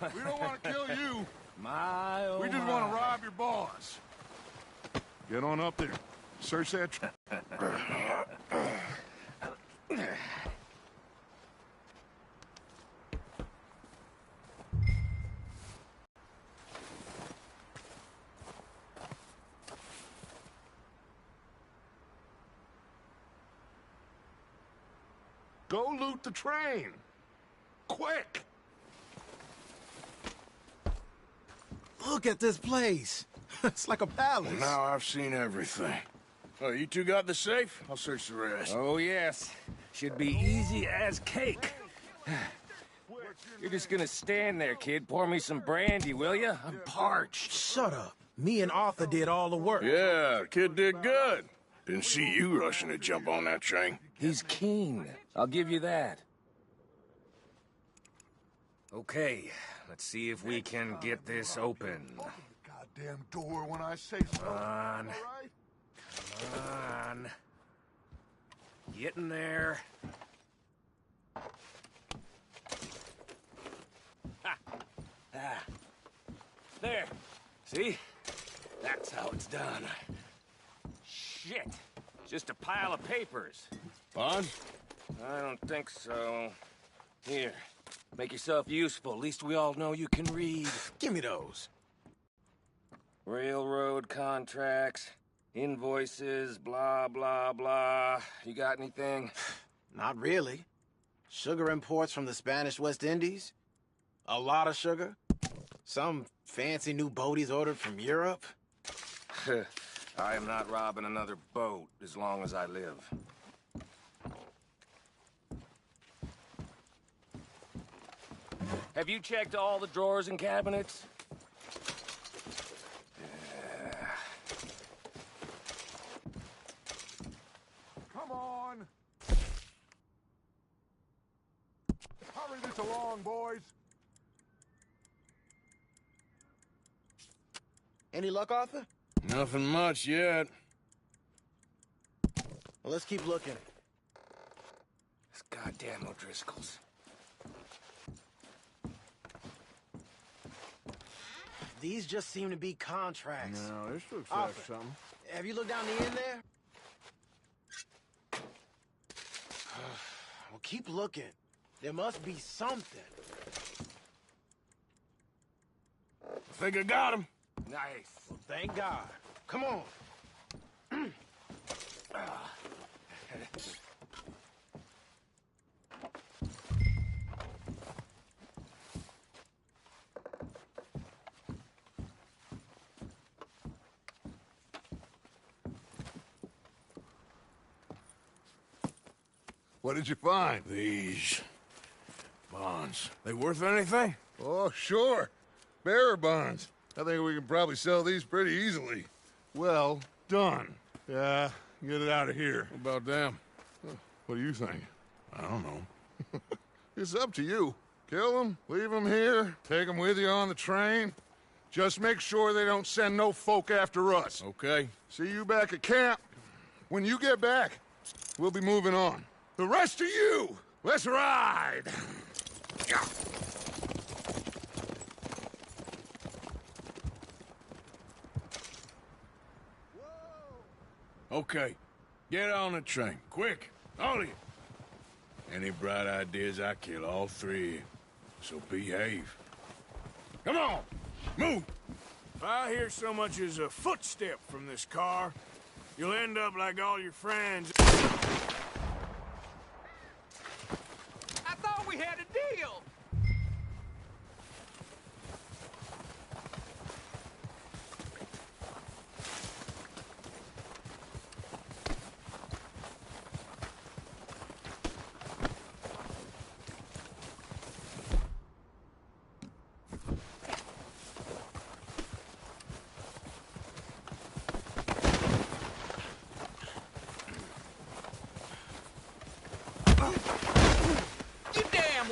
We don't want to kill you. My, oh We just want to rob your boss. Get on up there. Search that Go loot the train. Quick! Look at this place. It's like a palace. Now I've seen everything. Oh, you two got the safe? I'll search the rest. Oh, yes. Should be easy as cake. You're just gonna stand there, kid. Pour me some brandy, will you? I'm parched. Shut up. Me and Arthur did all the work. Yeah, the kid did good. Didn't see you rushing to jump on that train. He's keen. I'll give you that. Okay, let's see if we can get this open. Open the goddamn door when I say so. Come on. All right? Come on. Get in there. Ha! Ah. There. See? That's how it's done. Shit. Just a pile of papers. Bond? I don't think so. Here. Make yourself useful. At least we all know you can read. Give me those. Railroad contracts, invoices, blah, blah, blah. You got anything? Not really. Sugar imports from the Spanish West Indies. A lot of sugar. Some fancy new boat he's ordered from Europe. I am not robbing another boat as long as I live. Have you checked all the drawers and cabinets? Come on. Hurry this along, boys. Any luck, Arthur? Nothing much yet. Well, let's keep looking. This goddamn O'Driscolls. These just seem to be contracts. No, this looks Arthur, like something. have you looked down the end there? Well, keep looking. There must be something. I think I got him. Nice. Well, thank God. Come on. What did you find? These bonds. They worth anything? Oh, sure. Bearer bonds. I think we can probably sell these pretty easily. Well done. Yeah, get it out of here. What about them? What do you think? I don't know. It's up to you. Kill them, leave them here, take them with you on the train. Just make sure they don't send no folk after us. Okay. See you back at camp. When you get back, we'll be moving on. The rest of you, let's ride! Okay, get on the train, quick, all of you. Any bright ideas, I kill all three of you, so behave. Come on, move! If I hear so much as a footstep from this car, you'll end up like all your friends. I thought we had a deal! You damn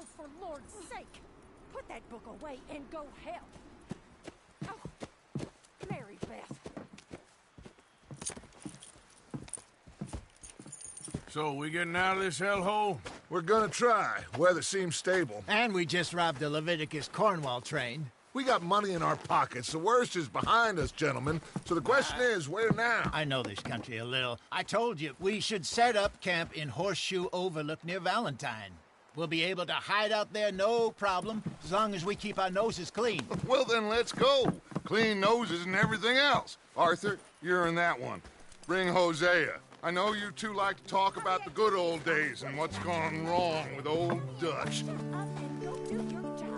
Oh, for Lord's sake! Put that book away and go help! Oh, Mary Beth. So, we getting out of this hellhole? We're gonna try. Weather seems stable. And we just robbed a Leviticus Cornwall train. We got money in our pockets. The worst is behind us, gentlemen. So the question is, where now? I know this country a little. I told you, we should set up camp in Horseshoe Overlook near Valentine. We'll be able to hide out there, no problem, as long as we keep our noses clean. Well, then let's go. Clean noses and everything else. Arthur, you're in that one. Bring Hosea. I know you two like to talk about the good old days and what's gone wrong with old Dutch. Up and go do your job.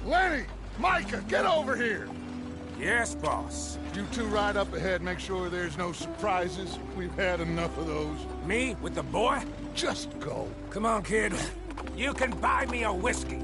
Lenny! Micah, get over here! Yes, boss. You two ride up ahead, make sure there's no surprises. We've had enough of those. Me with the boy? Just go. Come on, kid. You can buy me a whiskey.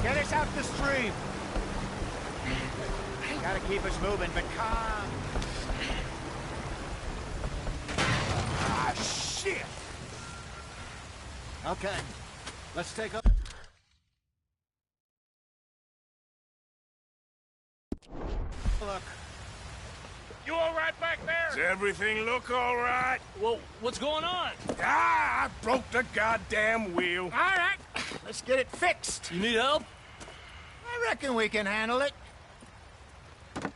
Get us out the stream. Gotta keep us moving, but calm. Ah, shit! Okay, let's take a look. You all right back Does there? everything look all right? Well, what's going on? Ah, I broke the goddamn wheel. All right, let's get it fixed. You need help? I reckon we can handle it. All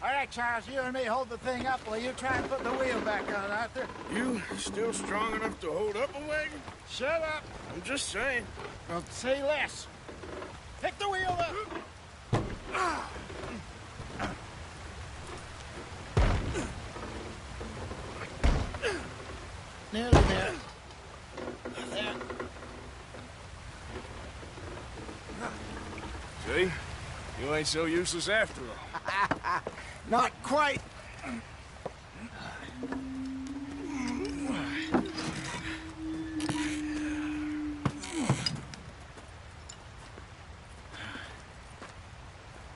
right, Charles, you and me hold the thing up while you try and put the wheel back on, Arthur. You still strong enough to hold up a wagon? Shut up. I'm just saying. Don't say less. Pick the wheel up. Nearly there. There. See? You ain't so useless after all. Not quite.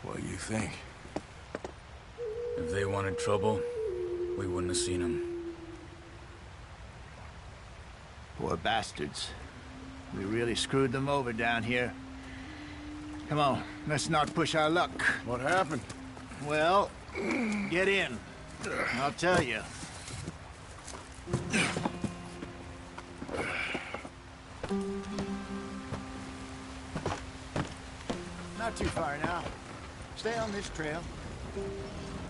What do you think? If they wanted trouble, we wouldn't have seen them. Poor bastards. We really screwed them over down here. Come on, let's not push our luck. What happened? Well, get in. I'll tell you. Not too far now. Stay on this trail.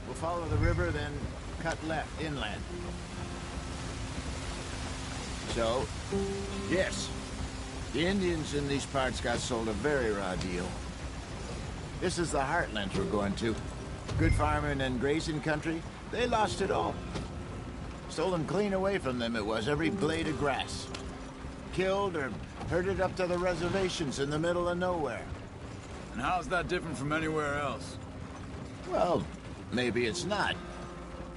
We'll follow the river, then cut left, inland. So, yes, the Indians in these parts got sold a very raw deal. This is the heartlands we're going to. Good farming and grazing country, they lost it all. Stolen clean away from them it was, every blade of grass. Killed or herded up to the reservations in the middle of nowhere. And how's that different from anywhere else? Well, maybe it's not.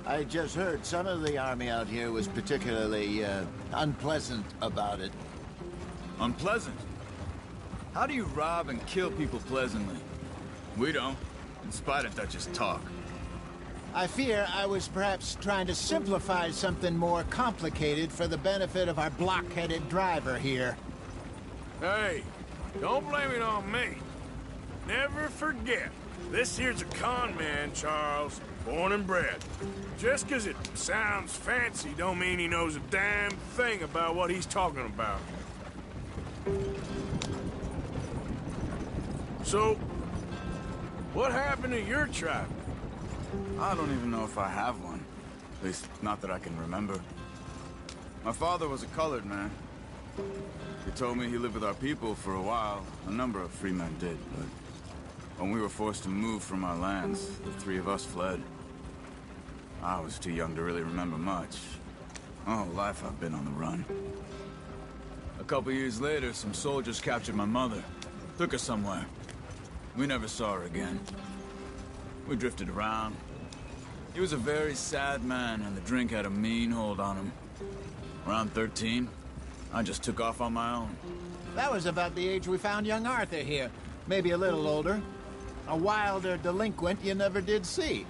I just heard some of the army out here was particularly, unpleasant about it. Unpleasant? How do you rob and kill people pleasantly? We don't, in spite of Dutch's talk. I fear I was perhaps trying to simplify something more complicated for the benefit of our block-headed driver here. Hey, don't blame it on me. Never forget, this here's a con man, Charles, born and bred. Just 'cause it sounds fancy don't mean he knows a damn thing about what he's talking about. So, what happened to your tribe? I don't even know if I have one. At least, not that I can remember. My father was a colored man. He told me he lived with our people for a while. A number of free men did, but when we were forced to move from our lands, the three of us fled. I was too young to really remember much. My whole life I've been on the run. A couple years later, some soldiers captured my mother. Took her somewhere. We never saw her again. We drifted around. He was a very sad man, and the drink had a mean hold on him. Around 13, I just took off on my own. That was about the age we found young Arthur here. Maybe a little older. A wilder delinquent you never did see.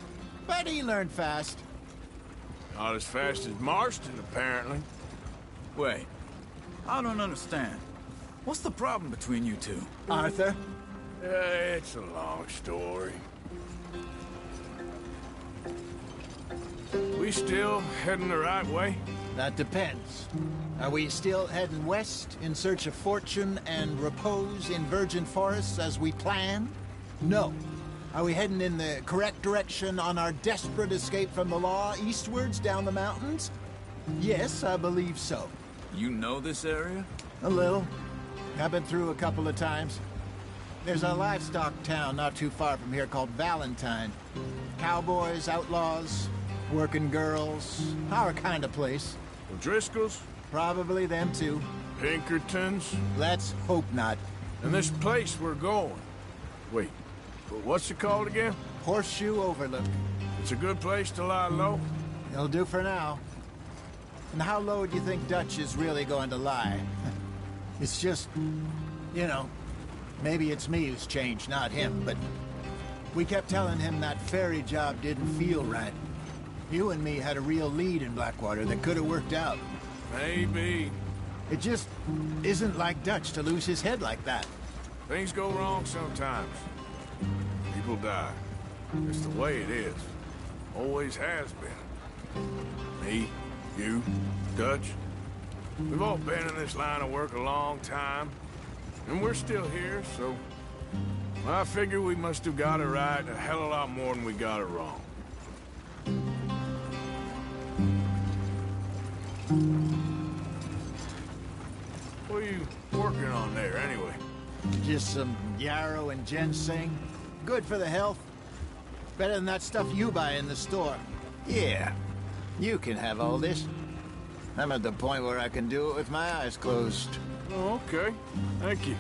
But he learned fast. Not as fast as Marston, apparently. Wait, I don't understand. What's the problem between you two? Arthur? It's a long story. We still heading the right way? That depends. Are we still heading west in search of fortune and repose in virgin forests as we planned? No. Are we heading in the correct direction on our desperate escape from the law eastwards down the mountains? Yes, I believe so. You know this area? A little. I've been through a couple of times. There's a livestock town not too far from here called Valentine. Cowboys, outlaws, working girls, our kind of place. O'Driscoll's? Probably them too. Pinkertons? Let's hope not. And this place we're going. Wait, what's it called again? Horseshoe Overlook. It's a good place to lie low? It'll do for now. And how low do you think Dutch is really going to lie? It's just, you know, maybe it's me who's changed, not him, but we kept telling him that ferry job didn't feel right. You and me had a real lead in Blackwater that could have worked out. Maybe. It just isn't like Dutch to lose his head like that. Things go wrong sometimes. People die. It's the way it is. Always has been. Me, you, Dutch. We've all been in this line of work a long time. And we're still here, so... I figure we must have got it right a hell of a lot more than we got it wrong. What are you working on there, anyway? Just some yarrow and ginseng. Good for the health. Better than that stuff you buy in the store. Yeah, you can have all this. I'm at the point where I can do it with my eyes closed. Oh, okay. Thank you.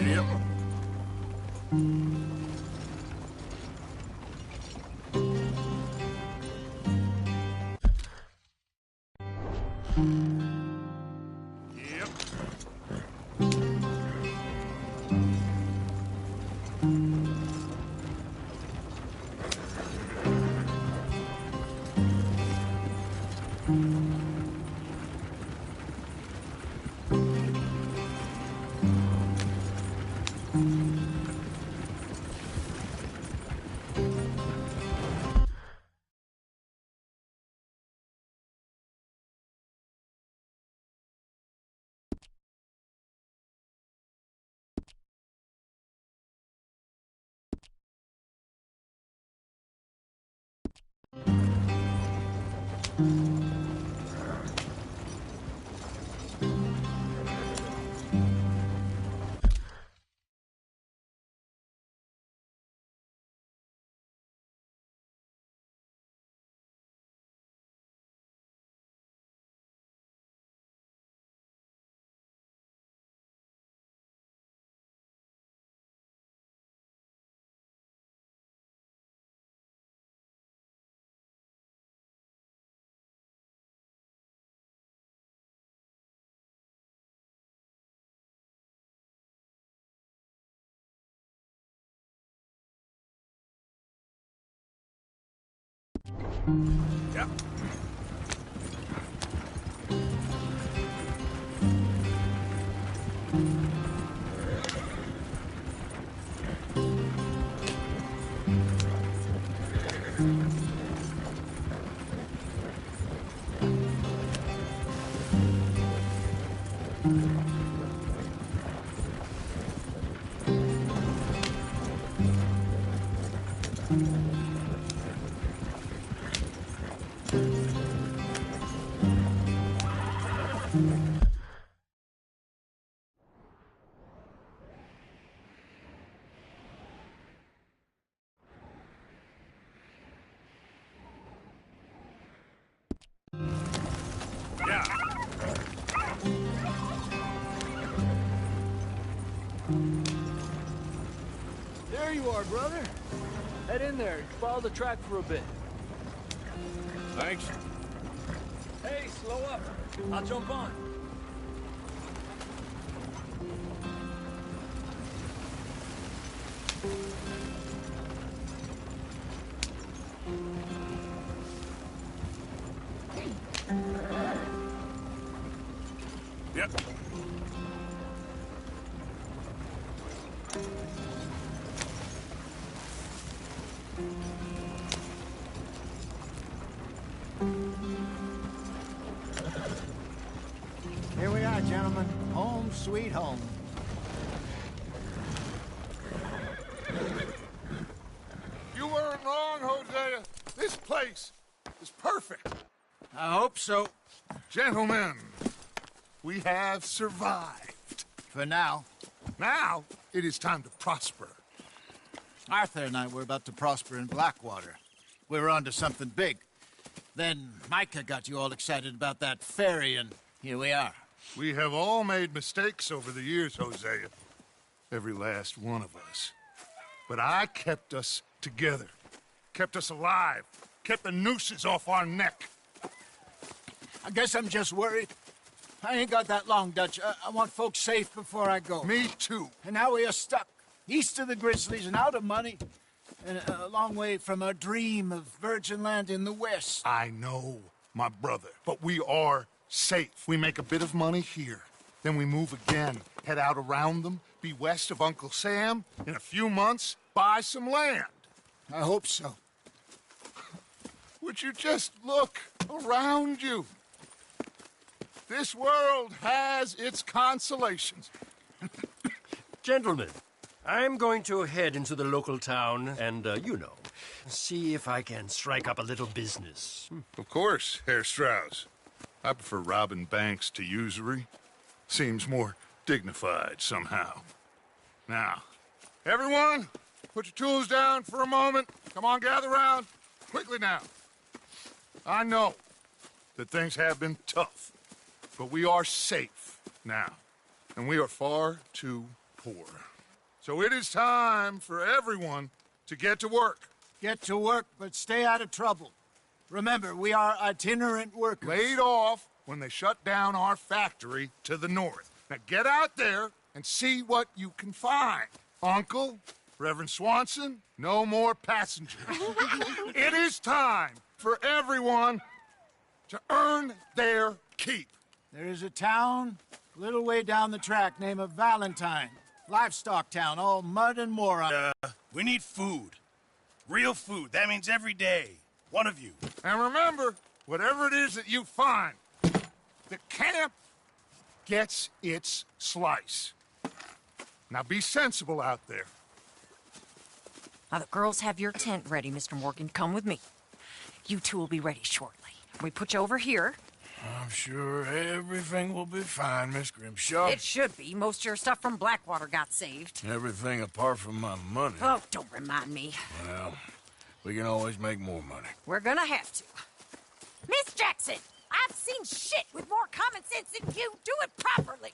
Yep. Yeah. Yeah. There you are, brother. Head in there. Follow the track for a bit. Thanks. Hey, slow up. I'll jump on. Yep. Here we are, gentlemen. Home sweet home. You weren't wrong, Hosea. This place is perfect. I hope so. Gentlemen, we have survived. For now. Now, it is time to prosper. Arthur and I were about to prosper in Blackwater. We were onto something big. Then Micah got you all excited about that ferry, and here we are. We have all made mistakes over the years, Hosea. Every last one of us. But I kept us together. Kept us alive. Kept the nooses off our neck. I guess I'm just worried. I ain't got that long, Dutch. I want folks safe before I go. Me too. And now we are stuck. East of the Grizzlies and out of money. And a long way from our dream of virgin land in the west. I know, my brother. But we are safe. We make a bit of money here. Then we move again. Head out around them. Be west of Uncle Sam. In a few months, buy some land. I hope so. Would you just look around you? This world has its consolations. Gentlemen, I'm going to head into the local town and, see if I can strike up a little business. Of course, Herr Strauss. I prefer robbing banks to usury. Seems more dignified somehow. Now, everyone, put your tools down for a moment. Come on, gather round. Quickly now. I know that things have been tough, but we are safe now, and we are far too poor. So it is time for everyone to get to work. Get to work, but stay out of trouble. Remember, we are itinerant workers. Laid off when they shut down our factory to the north. Now get out there and see what you can find. Uncle, Reverend Swanson, no more passengers. It is time for everyone to earn their keep. There is a town a little way down the track named Valentine. Livestock town, all mud and more on it. We need food. Real food. That means every day. One of you. And remember, whatever it is that you find, the camp gets its slice. Now be sensible out there. Now, the girls have your tent ready, Mr. Morgan. Come with me. You two will be ready shortly. We put you over here. I'm sure everything will be fine, Miss Grimshaw. It should be. Most of your stuff from Blackwater got saved. Everything apart from my money. Oh, don't remind me. Well, we can always make more money. We're gonna have to. Miss Jackson, I've seen shit with more common sense than you. Do it properly.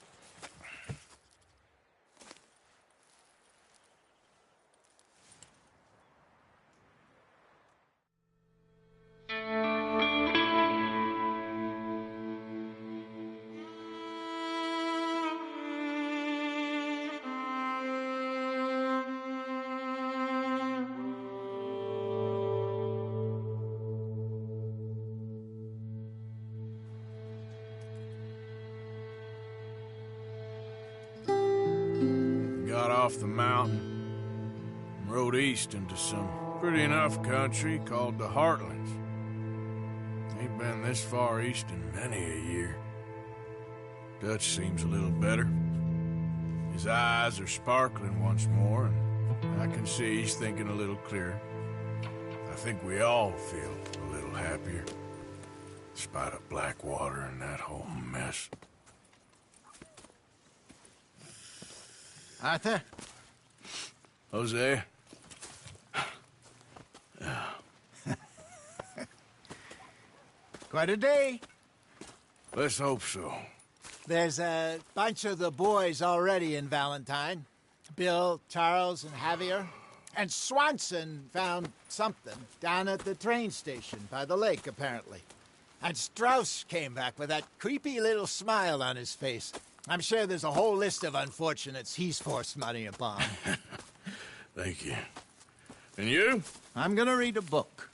off the mountain and rode east into some pretty enough country called the Heartlands. Ain't been this far east in many a year. Dutch seems a little better. His eyes are sparkling once more, and I can see he's thinking a little clearer. I think we all feel a little happier, despite of Blackwater and that whole mess. Arthur? Hosea? Quite a day. Let's hope so. There's a bunch of the boys already in Valentine. Bill, Charles, and Javier. And Swanson found something down at the train station by the lake, apparently. And Strauss came back with that creepy little smile on his face. I'm sure there's a whole list of unfortunates he's forced money upon. Thank you. And you? I'm gonna read a book.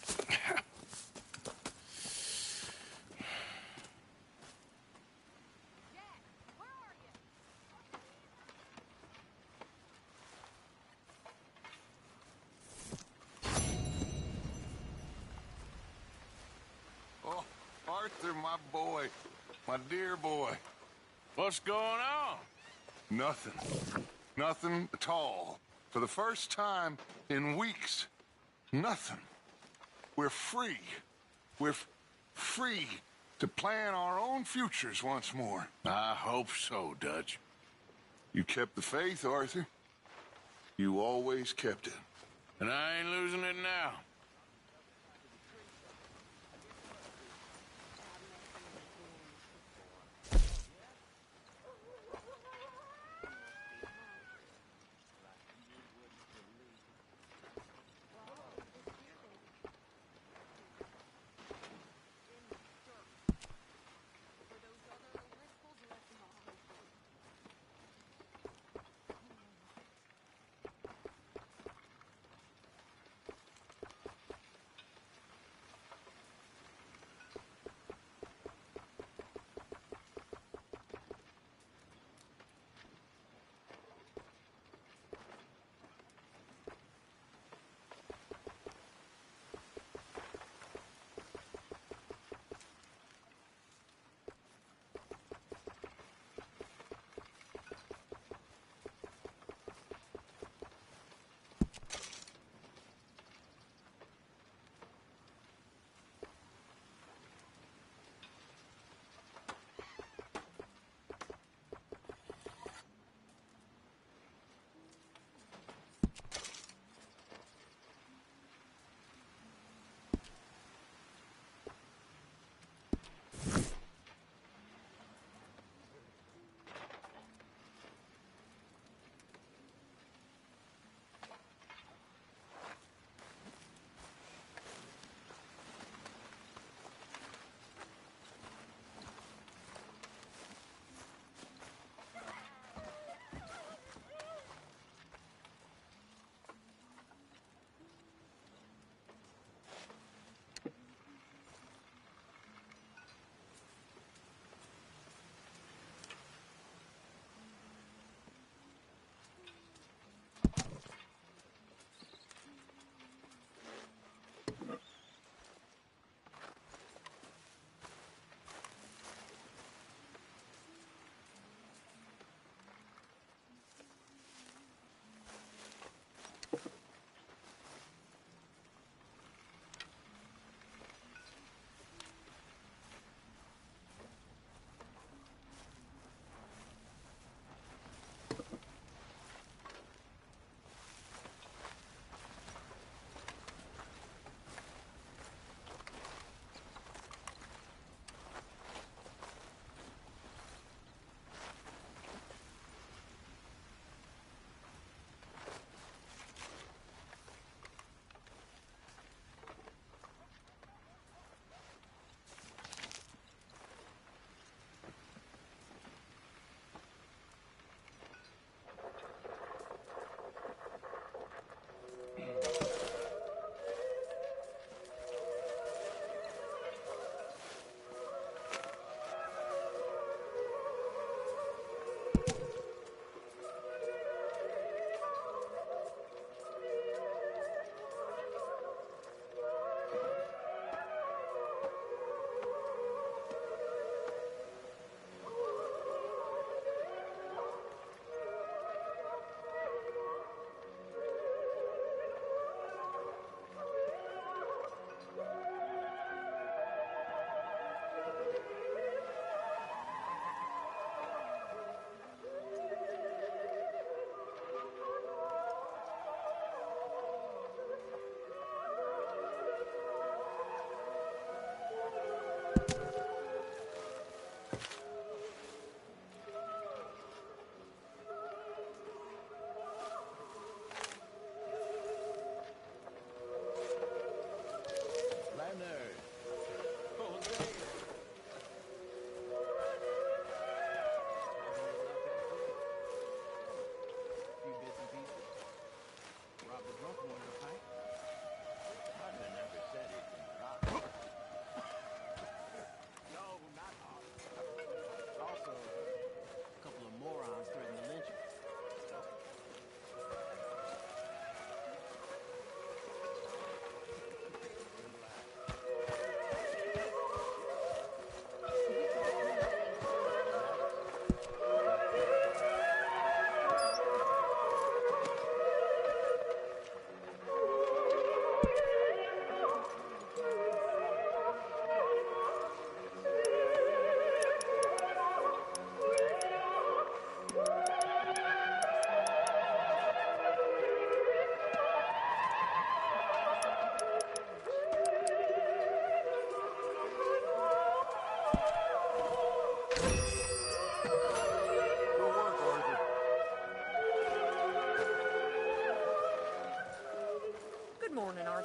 Oh, Arthur, my boy. My dear boy. What's going on? Nothing. Nothing at all. For the first time in weeks. Nothing. We're free. We're free to plan our own futures once more. I hope so, Dutch. You kept the faith, Arthur. You always kept it. And I ain't losing it now.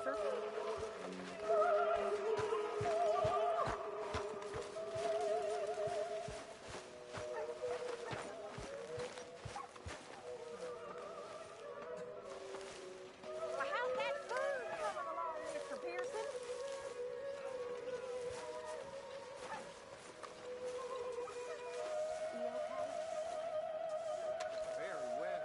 Arthur. Well, how's that food coming along, Mr. Pearson? You okay? Very wet.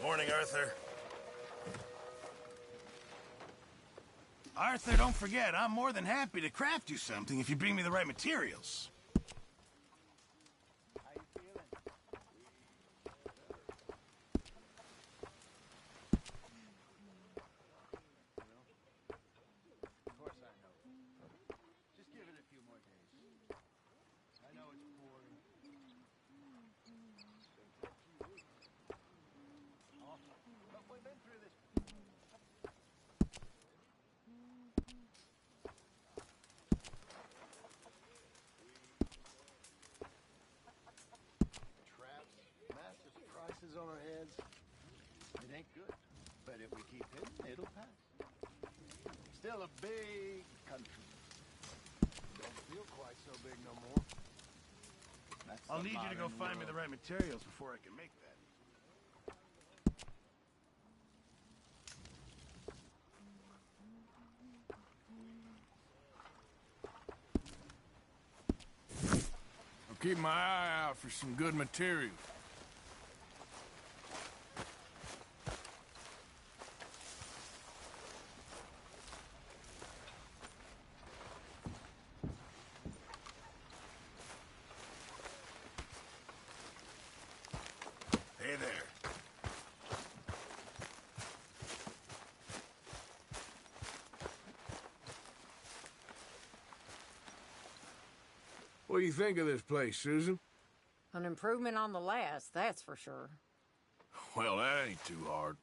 Morning, Arthur. Arthur, don't forget, I'm more than happy to craft you something if you bring me the right materials. How you feeling? Of course I know. Just give it a few more days. I know it's boring. Awful. But we've been through this. Traps, massive prices on our heads. It ain't good. But if we keep hitting, it'll pass. Still a big country. Don't feel quite so big no more. That's I'll the need you to go modern find me world. the right materials before I can make that. I'll keep my eye out for some good material. Hey there. What do you think of this place, Susan? An improvement on the last, that's for sure. Well, that ain't too hard.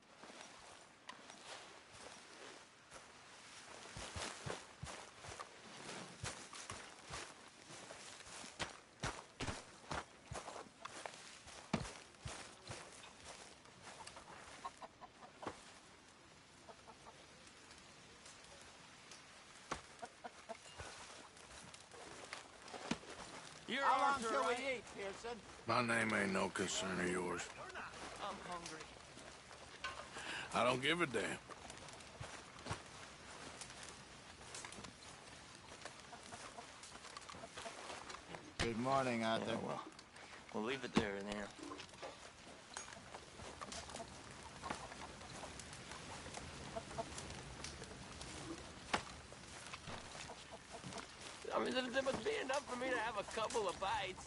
You're How long Arthur, till we right? eat, Pearson? My name ain't no concern of yours. I'm hungry. I don't give a damn. Good morning, Arthur. Yeah, well, we'll leave it there then. I mean, there must be enough for me to have a couple of bites.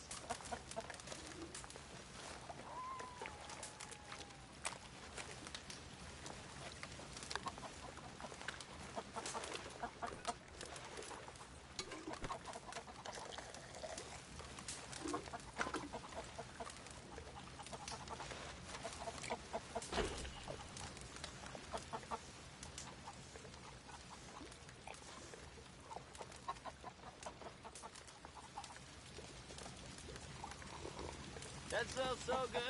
That smells so good.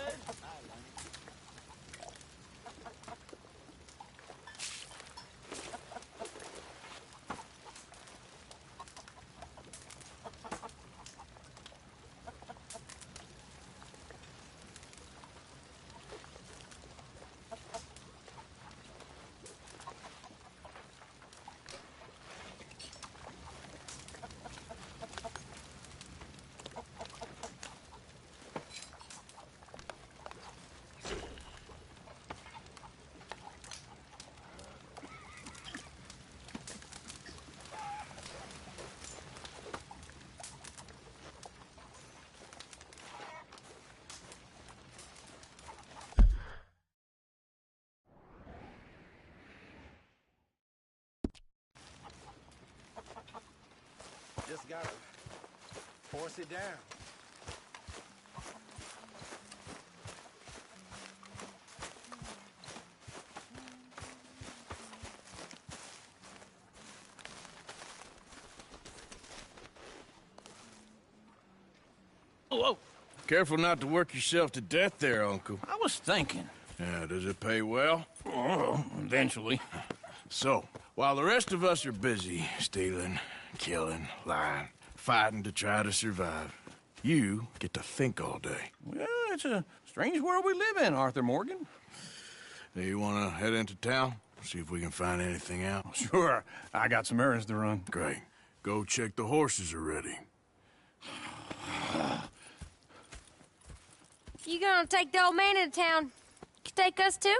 Just gotta force it down. Whoa. Careful not to work yourself to death there, Uncle. I was thinking. Yeah, does it pay well? Oh, eventually. So, while the rest of us are busy stealing, killing, lying, fighting to try to survive, you get to think all day. Well, it's a strange world we live in, Arthur Morgan. Hey, you want to head into town? See if we can find anything out? Sure. I got some errands to run. Great. Go check the horses are ready. You gonna take the old man into town? You take us too?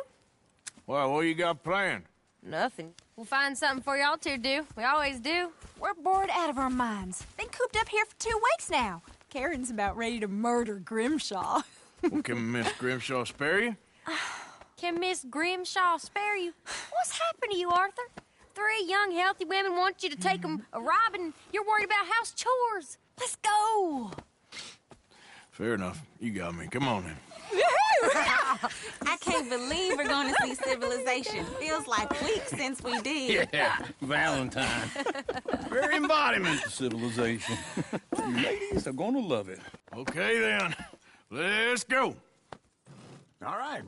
Well, what you got planned? Nothing. We'll find something for y'all to do. We always do. We're bored out of our minds. Been cooped up here for 2 weeks now. Karen's about ready to murder Grimshaw. Well, can Miss Grimshaw spare you? Can Miss Grimshaw spare you? What's happened to you, Arthur? 3 young, healthy women want you to take them a robbing. You're worried about house chores. Let's go. Fair enough. You got me. Come on then. I can't believe we're going to see civilization. Feels like weeks since we did. Yeah, Valentine. Very embodiment of civilization. You ladies are gonna love it. Okay then. Let's go. All right.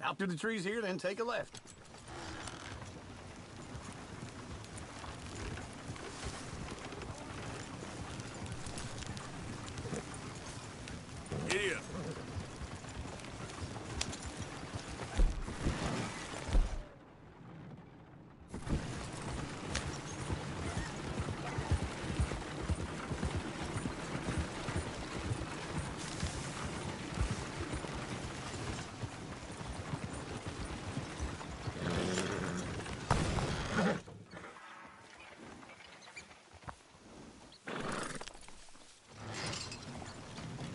Out through the trees here, then take a left. Giddy up.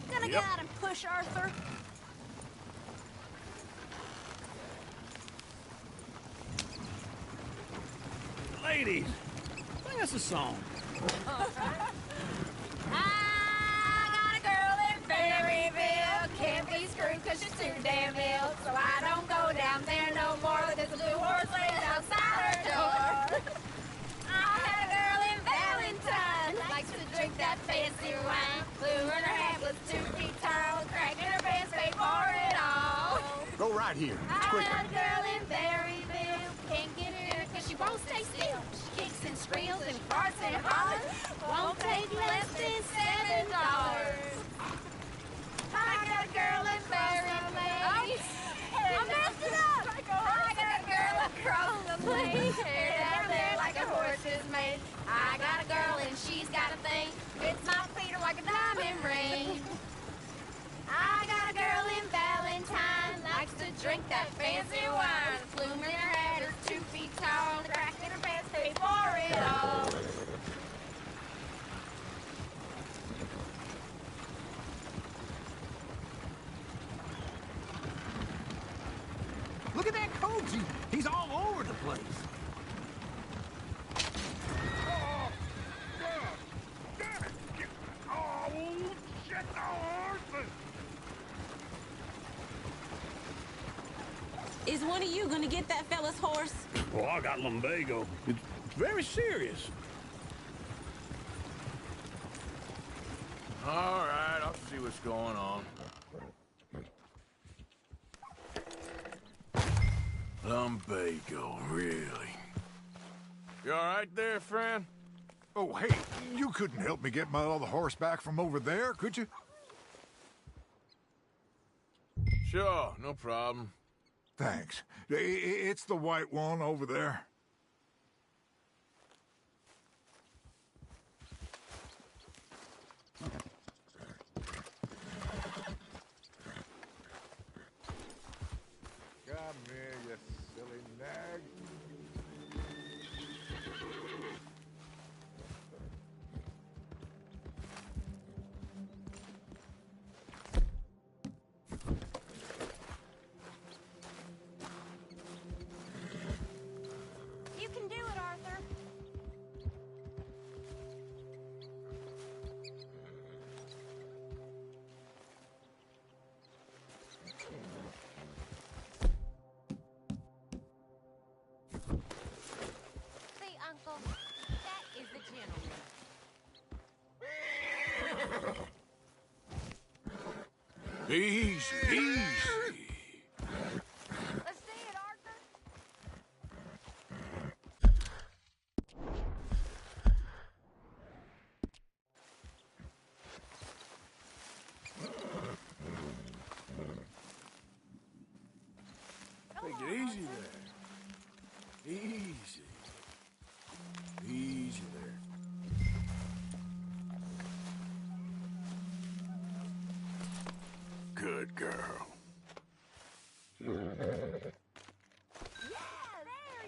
Gonna get out and push Arthur. Ladies, sing us a song. I got a girl in Berryville. Can't be screwed 'cause she's too damn ill. So I don't go down there no more. There's a blue horse laid outside her door. I had a girl in Valentine. Likes to drink that fancy wine. Blue in her hat was 2 feet tall. Crack in her pants, paid for it all. Go right here. I had a girl in Berryville. Can't get her 'cause she won't stay still. She kicks and squeals and farts and hollers. Won't take less than $7. I got a girl in Berryville. I messed it up. I got a girl across the place. Hair down there like a horse is made. I got a girl and she's got a thing. Fits my feet are like a diamond ring. I got a girl in Valentine. Likes to drink that fancy wine. Plume in her hat is 2 feet tall. The crack in her pants pay for it all. Look at that coach. He's all over the place. Oh, damn it! Oh, shit! Oh, Is one of you going to get that fella's horse? Oh, I got lumbago. It's very serious. All right, I'll see what's going on. Lumbago, really? You all right there, friend? Oh, hey, you couldn't help me get my other horse back from over there, could you? Sure, no problem. Thanks. It's the white one over there. Come here, you silly nag. You can do it, Arthur. Easy, easy. Let's see it, Arthur. Take it easy there. Easy. Easy there. Good girl. Yeah, there,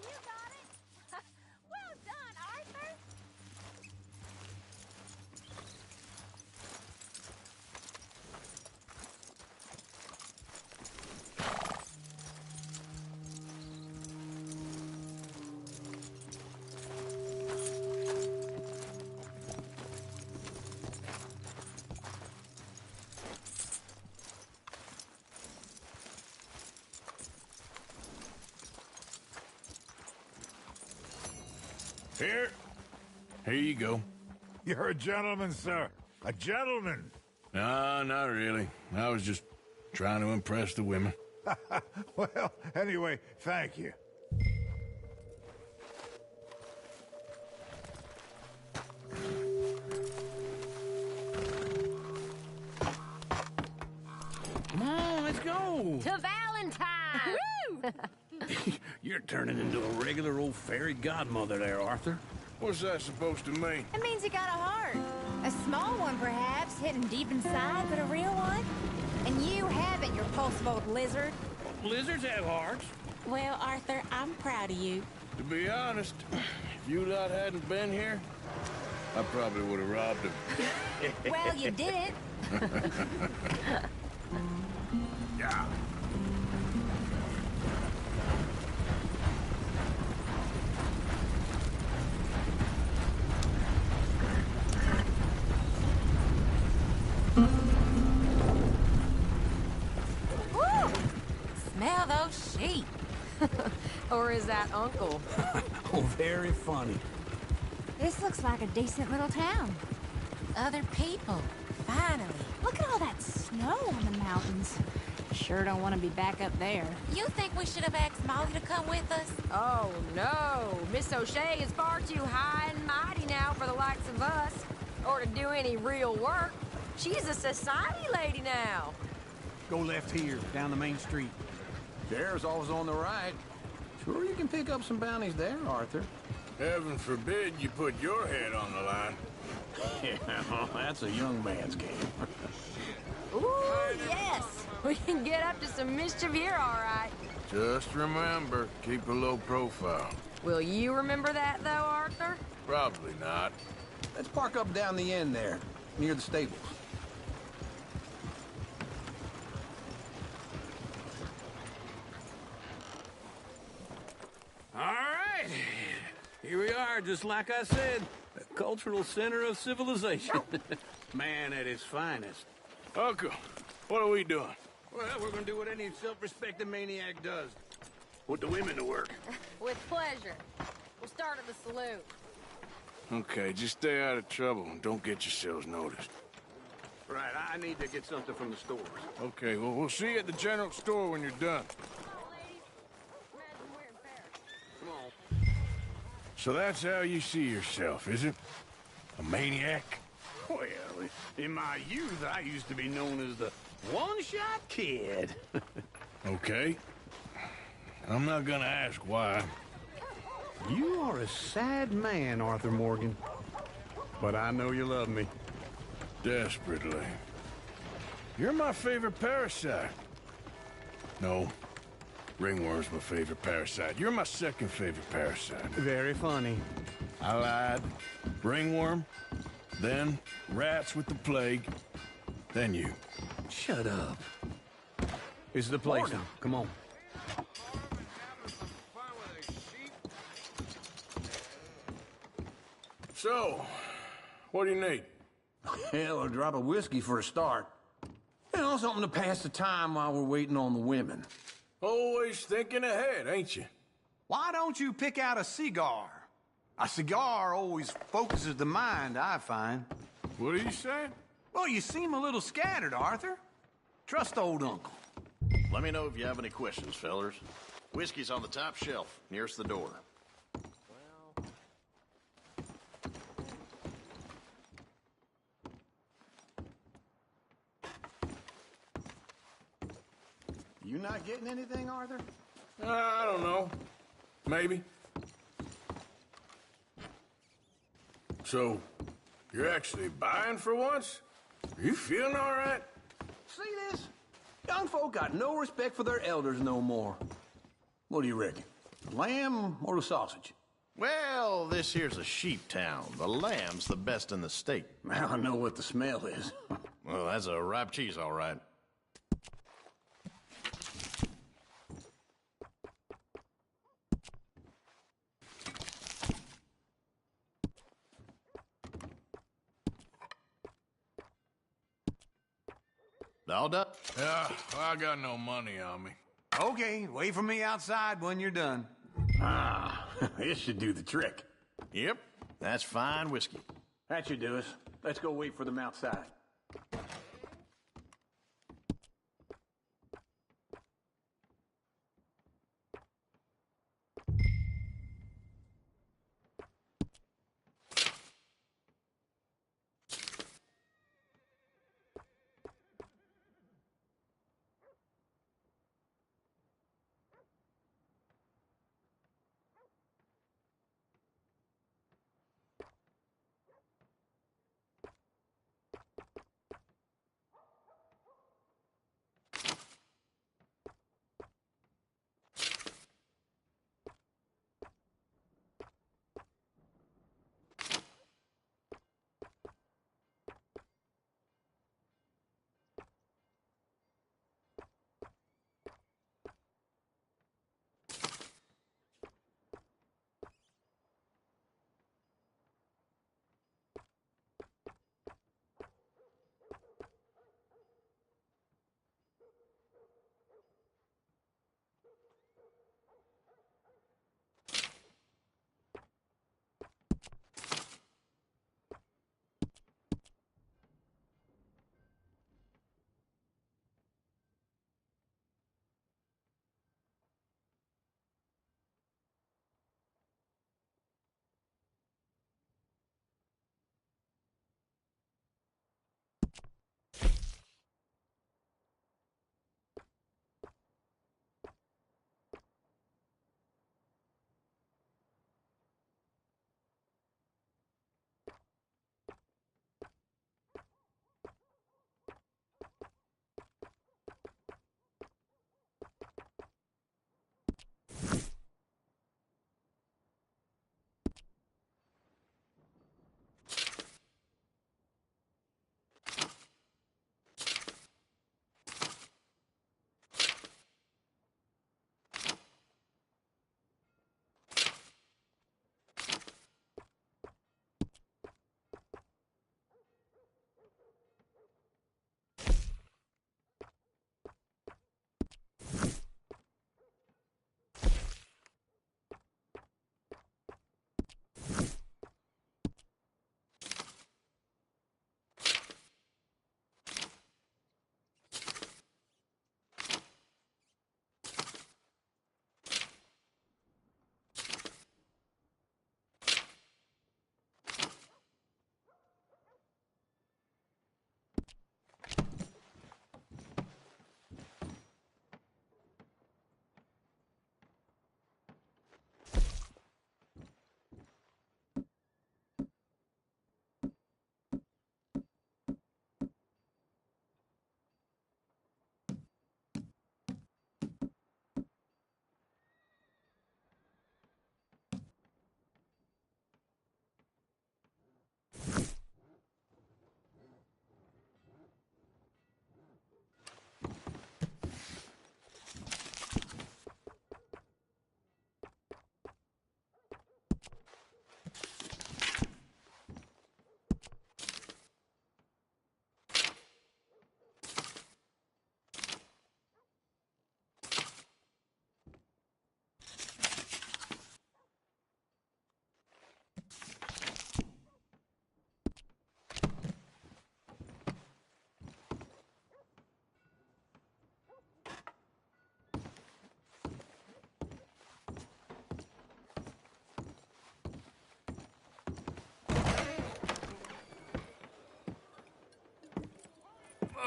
you got it. Well done, Arthur. Here you go. You're a gentleman, sir. A gentleman. No, not really. I was just trying to impress the women. Well, anyway, thank you. Come on, let's go. To Valentine. Woo! You're turning into a regular old fairy godmother there, Arthur. What's that supposed to mean? It means you got a heart. A small one, perhaps, hidden deep inside, but a real one. And you haven't, you repulsive old lizard. Lizards have hearts. Well, Arthur, I'm proud of you. To be honest, if you lot hadn't been here, I probably would have robbed him. Well, you didn't. Yeah. Woo! Smell those sheep. Or is that Uncle? Oh, very funny. This looks like a decent little town. Other people. Finally. Look at all that snow on the mountains. Sure don't want to be back up there. You think we should have asked Molly to come with us? Oh, no. Miss O'Shea is far too high and mighty now for the likes of us, or to do any real work. She's a society lady now. Go left here, down the main street. Sheriff's always on the right. Sure you can pick up some bounties there, Arthur. Heaven forbid you put your head on the line. Yeah, well, that's a young man's game. Ooh, yes. We can get up to some mischief here, all right. Just remember, keep a low profile. Will you remember that, though, Arthur? Probably not. Let's park up down the end there, near the stables. All right. Here we are, just like I said. A cultural center of civilization. Man at his finest. Uncle, what are we doing? Well, we're gonna do what any self-respecting maniac does. Put the women to work. With pleasure. We'll start at the saloon. Okay, just stay out of trouble and don't get yourselves noticed. Right, I need to get something from the stores. Okay, well, we'll see you at the general store when you're done. Come on. So that's how you see yourself, is it? A maniac? Well, in my youth, I used to be known as the one-shot kid. Okay. I'm not gonna ask why. You are a sad man, Arthur Morgan. But I know you love me. Desperately. You're my favorite parasite. No. Ringworm's my favorite parasite. You're my second favorite parasite. Very funny. I lied. Ringworm, then rats with the plague, then you. Shut up. This is the place now. Come on. So, what do you need? Hell, a drop of whiskey for a start. You know, something to pass the time while we're waiting on the women. Always thinking ahead, ain't you? Why don't you pick out a cigar? A cigar always focuses the mind, I find. What are you saying? Well, you seem a little scattered, Arthur. Trust old uncle. Let me know if you have any questions, fellers. Whiskey's on the top shelf, nearest the door. You not getting anything, Arthur? I don't know. Maybe. So, you're actually buying for once? Are you feeling all right? See this? Young folk got no respect for their elders no more. What do you reckon? The lamb or the sausage? Well, this here's a sheep town. The lamb's the best in the state. I know what the smell is. Well, that's a ripe cheese, all right. All done? Yeah, I got no money on me. Okay, wait for me outside when you're done. Ah, this should do the trick. Yep, that's fine whiskey. That should do us. Let's go wait for them outside.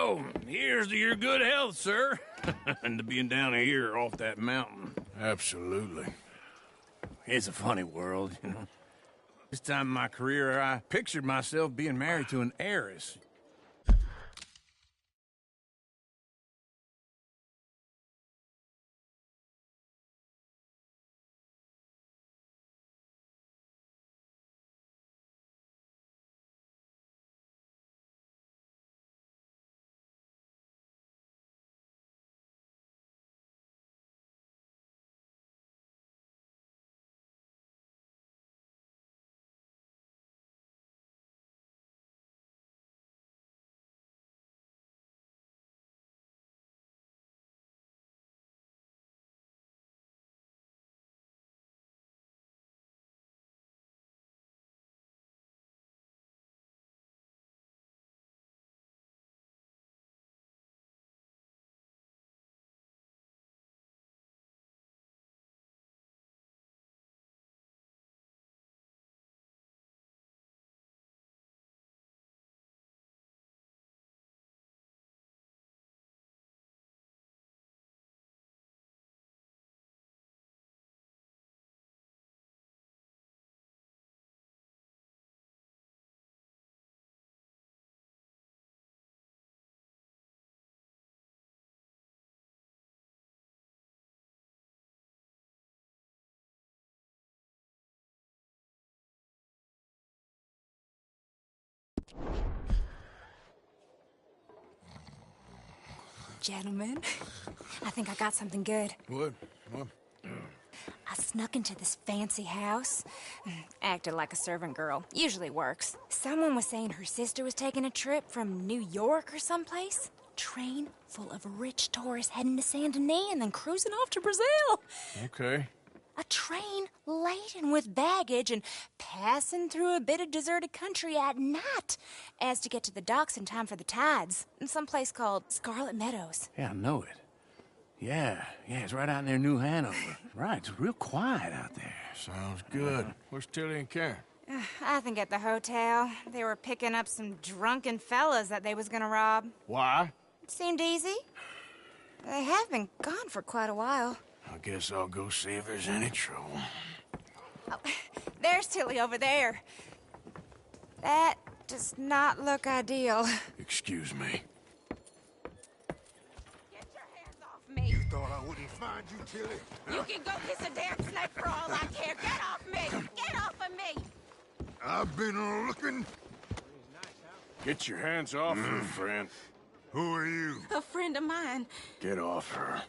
Oh, here's to your good health, sir. And to being down here off that mountain. Absolutely. It's a funny world, you know. This time in my career, I pictured myself being married to an heiress. Gentlemen, I think I got something good. What? I snuck into this fancy house. Acted like a servant girl. Usually works. Someone was saying her sister was taking a trip from New York or someplace. Train full of rich tourists heading to Saint Denis and then cruising off to Brazil. Okay. A train laden with baggage and passing through a bit of deserted country at night as to get to the docks in time for the tides in some place called Scarlet Meadows. Yeah, I know it. Yeah, it's right out near New Hanover. Right, it's real quiet out there. Sounds good. Where's Tilly and Karen? I think at the hotel. They were picking up some drunken fellas that they was gonna rob. Why? It seemed easy. They have been gone for quite a while. I guess I'll go see if there's any trouble. Oh, there's Tilly over there. That does not look ideal. Excuse me. Me. You thought I wouldn't find you, Tilly? You can go kiss a damn snake for all I care. Get off me! Get off of me! I've been looking. Get your hands off her, friend. Who are you? A friend of mine. Get off her.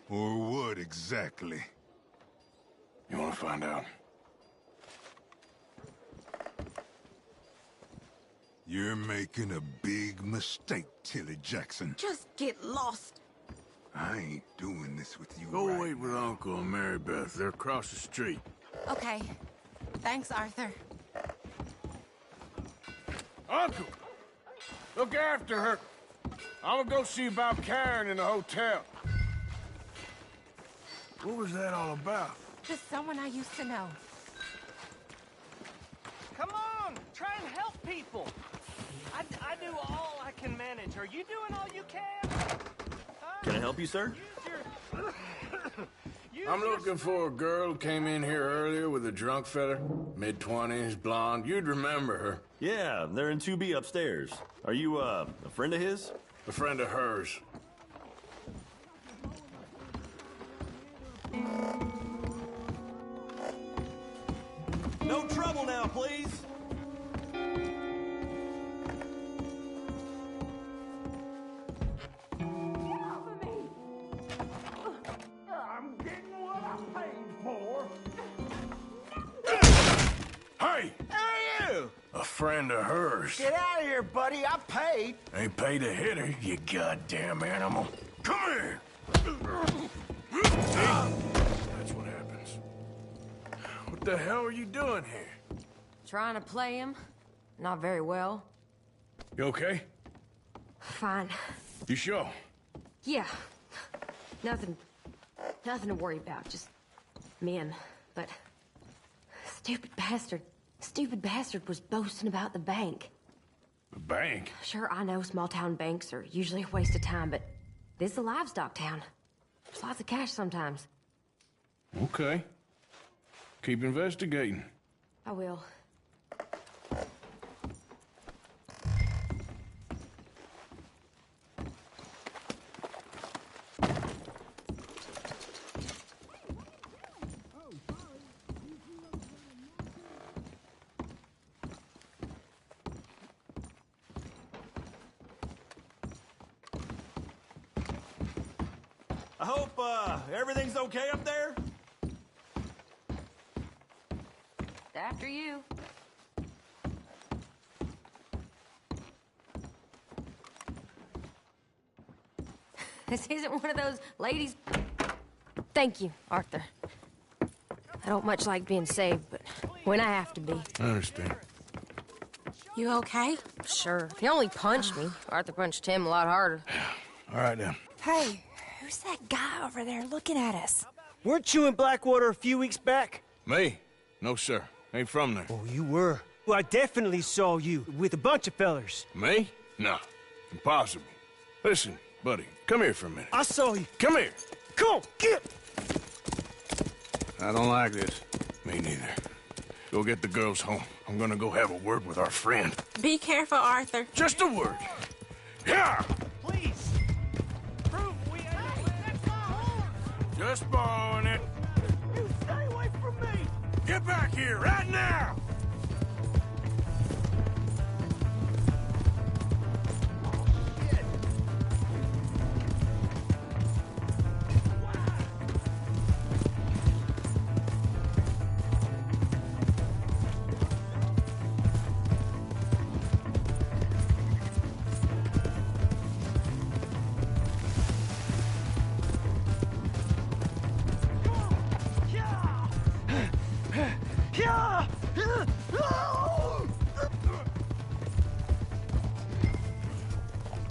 Or what exactly? You want to find out? You're making a big mistake, Tilly Jackson. Just get lost. I ain't doing this with you. Go right wait with now. Uncle and Mary Beth. They're across the street. Okay. Thanks, Arthur. Uncle! Look after her. I'm gonna go see about Karen in the hotel. What was that all about? Just someone I used to know. Come on, try and help people. I do all I can manage. Are you doing all you can? Can I help you, sir? I'm looking for a girl who came in here earlier with a drunk fella. Mid-20s, blonde. You'd remember her. Yeah, they're in 2B upstairs. Are you, a friend of his? A friend of hers. No trouble now, please. I'm getting what I paid for. Hey! Hey, you! A friend of hers. Get out of here, buddy. I paid. Ain't paid to hit her, you goddamn animal. Come here! See? That's what happens. What the hell are you doing here? Trying to play him. Not very well. You okay? Fine. You sure? Yeah. Nothing to worry about. Just men. But stupid bastard Stupid bastard was boasting about the bank. The bank? Sure, I know small town banks are usually a waste of time, but this is a livestock town. There's lots of cash sometimes. Okay. Keep investigating. I will. I hope, everything's okay up there? After you. This isn't one of those ladies... Thank you, Arthur. I don't much like being saved, but when I have to be. I understand. You okay? Sure. He only punched me. Arthur punched him a lot harder. All right, then. Hey, who's that guy over there looking at us? Weren't you in Blackwater a few weeks back? Me? No, sir. Ain't from there. Oh, you were. Well, I definitely saw you with a bunch of fellers. Me? No. Impossible. Listen, buddy, come here for a minute. I saw you. Come here. Come on, get! I don't like this. Me neither. Go get the girls home. I'm gonna go have a word with our friend. Be careful, Arthur. Just a word. Yeah! Please! Prove we ain't... Just borrowing it. You stay away from me! Get back here, right now!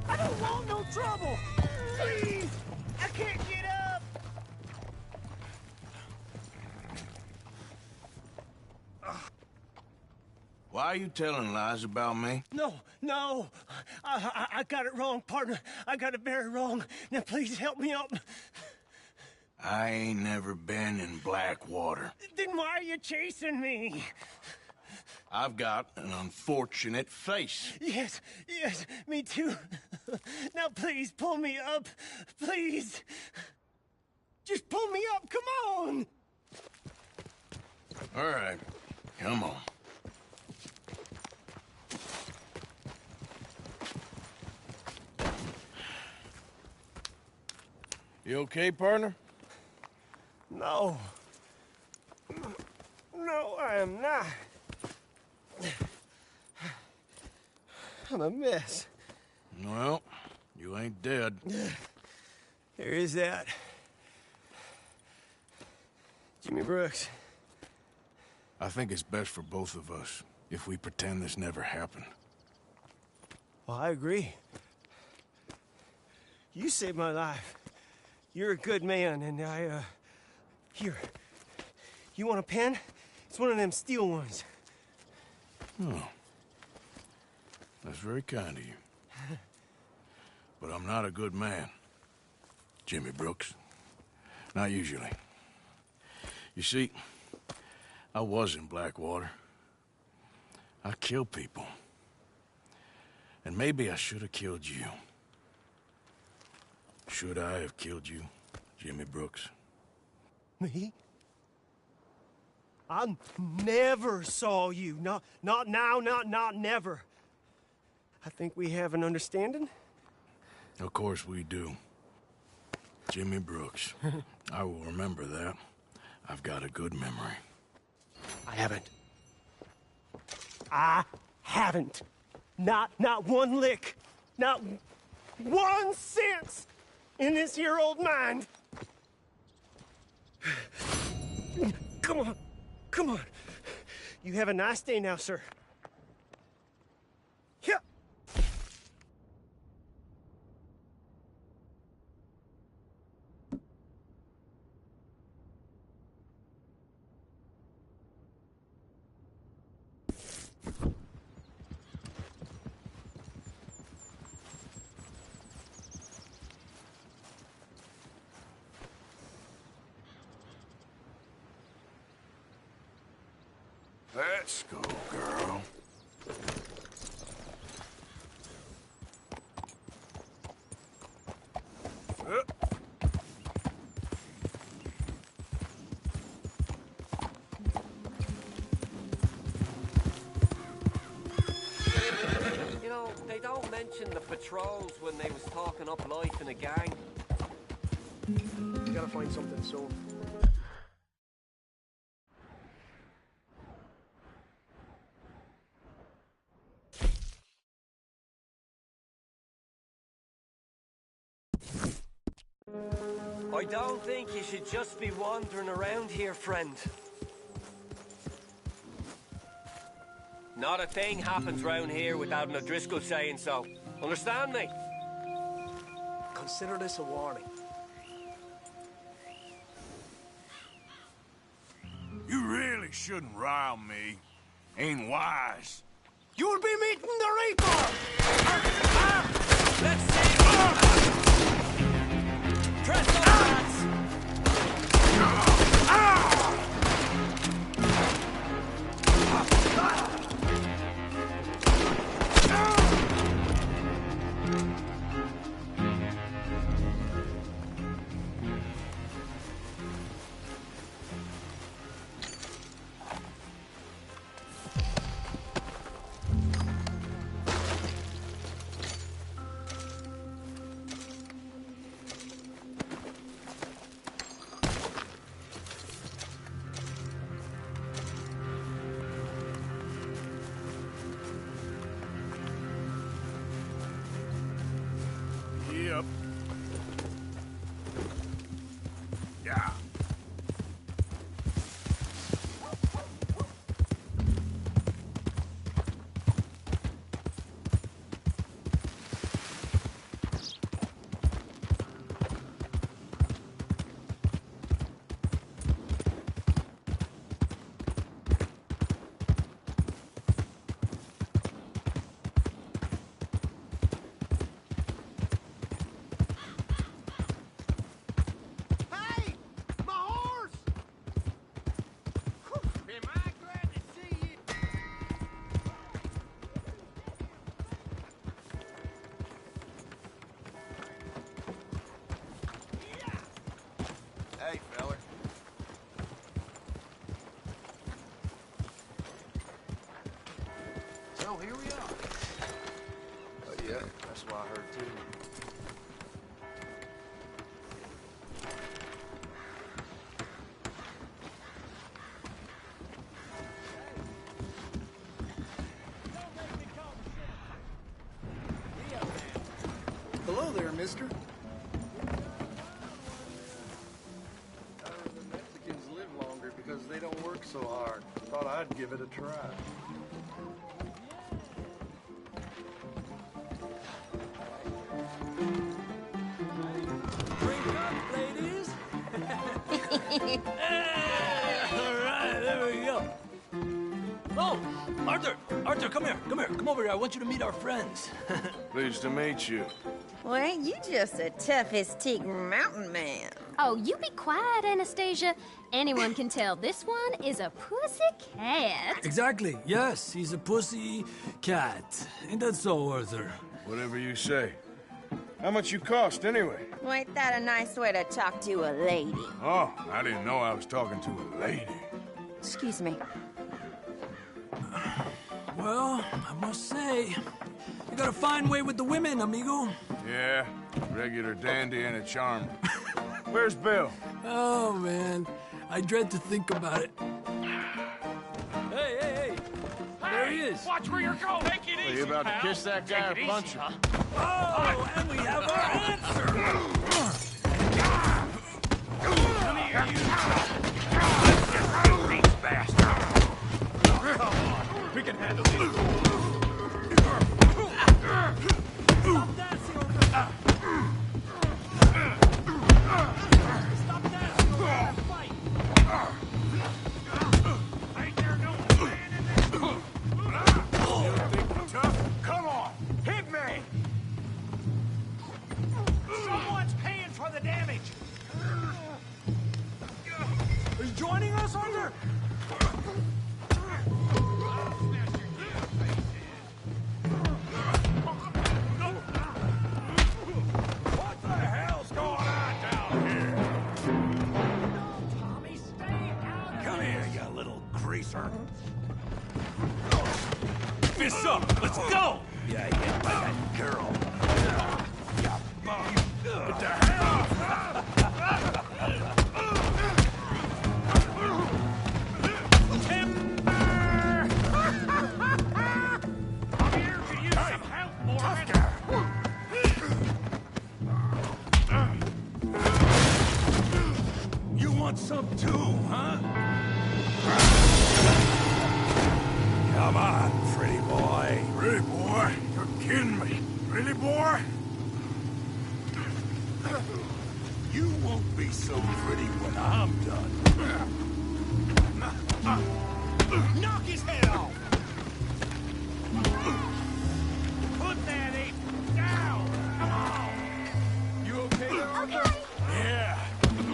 I don't want no trouble! Please! I can't get up! Why are you telling lies about me? No. I got it wrong, partner. I got it very wrong. Now, please help me up. I ain't never been in Blackwater. Then why are you chasing me? I've got an unfortunate face. Yes, me too. Now, please, pull me up. Please. Just pull me up, come on! All right, come on. You okay, partner? No. No, I am not. I'm a mess. Well, you ain't dead. There is that. Jimmy Brooks. I think it's best for both of us if we pretend this never happened. Well, I agree. You saved my life. You're a good man, and here. You want a pen? It's one of them steel ones. Oh. That's very kind of you. But I'm not a good man, Jimmy Brooks. Not usually. You see, I was in Blackwater. I killed people. And maybe I should have killed you. Should I have killed you, Jimmy Brooks? Me? I never saw you. Not now, not never. I think we have an understanding. Of course we do. Jimmy Brooks. I will remember that. I've got a good memory. I haven't. Not one lick. Not 1 cent in this here old mind. Come on. You have a nice day now, sir. Yeah. Let's go, girl. You know, they don't mention the patrols when they was talking up life in a gang. We gotta find something soon. I don't think you should just be wandering around here, friend. Not a thing happens round here without an O'Driscoll saying so. Understand me? Consider this a warning. You really shouldn't rile me. Ain't wise. You'll be meeting the Reaper! Let's see! Dress up, lads! Yep. Yeah. Hey! My horse! Am I glad to see you? Hey, feller. So here we are. Oh, yeah, that's what I heard, too. Hello there, mister. The Mexicans live longer because they don't work so hard. Thought I'd give it a try. Drink up, ladies! All right, there we go. Oh, Arthur! Arthur, come here. Come here. Come over here. I want you to meet our friends. Pleased to meet you. Well, ain't you just the toughest teak mountain man? Oh, you be quiet, Anastasia. Anyone can tell this one is a pussy cat. Exactly. Yes, he's a pussy cat. Ain't that so, Arthur? Whatever you say. How much you cost, anyway? Well, ain't that a nice way to talk to a lady? Oh, I didn't know I was talking to a lady. Excuse me. Well, I must say, you got a fine way with the women, amigo. Yeah, regular dandy and a charmer. Where's Bill? Oh, man. I dread to think about it. Hey, hey, hey. There he is. Watch where you're going! Take it Are easy, you about to pal. kiss that guy or Take it punch easy, him? Oh, and we have our answer. Come here, you! These bastards! Come on, we can handle this. Stop dancing over there. Stop dancing over there. Fight. Ain't there no man in this? You think you're tough? Come on, hit me! Someone's paying for the damage. Are you joining us, Arthur? greaser. Fists up, let's go! Yeah, by that girl. Yeah, what the hell? You want some too, huh? Come on, pretty boy. Pretty boy? You're kidding me. Pretty boy? You won't be so pretty when I'm done. Knock his head off! Put that ape down! Come on! You okay, Arthur? Yeah.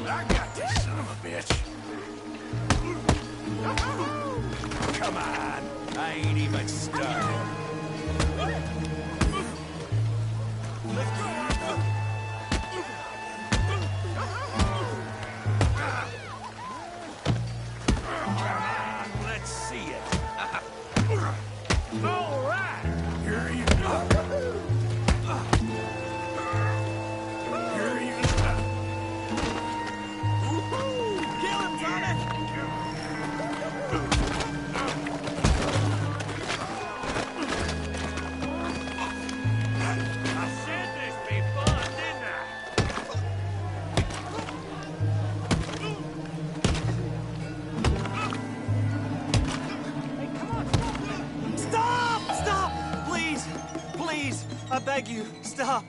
I got this son of a bitch. Come on. I ain't even started. Let's go, Arthur! Let's see it. All right. Here you go. Here you go. Kill him, Tommy. I said this be fun, didn't I? Stop! Stop! Please! Please! I beg you, stop.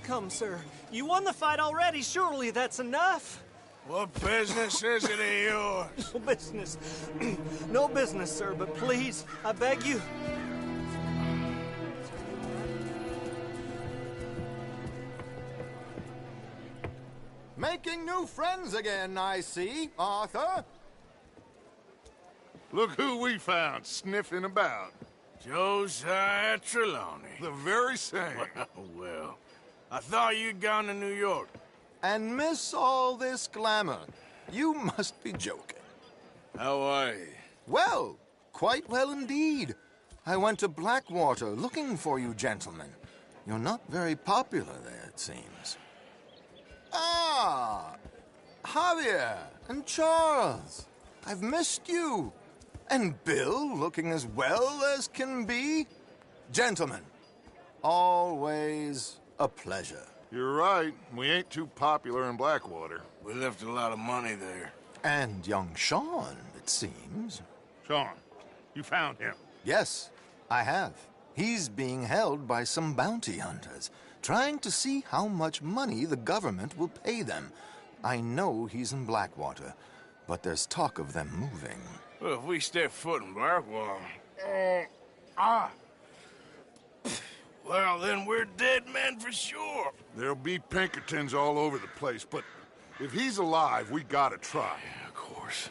Come, sir. You won the fight already. Surely that's enough. What business is it of yours? No business. No business, sir, but please, I beg you. Making new friends again, I see, Arthur. Look who we found sniffing about. Josiah Trelawney. The very same. Well, I thought you'd gone to New York. And miss all this glamour. You must be joking. How are you? Well, quite well indeed. I went to Blackwater looking for you gentlemen. You're not very popular there, it seems. Ah, Javier and Charles. I've missed you. And Bill looking as well as can be. Gentlemen, always a pleasure. You're right. We ain't too popular in Blackwater. We left a lot of money there. And young Sean, it seems. Sean, you found him? Yes, I have. He's being held by some bounty hunters, trying to see how much money the government will pay them. I know he's in Blackwater, but there's talk of them moving. Well, if we step foot in Blackwater... Well, then we're dead men for sure. There'll be Pinkertons all over the place, but if he's alive, we gotta try. Yeah, of course.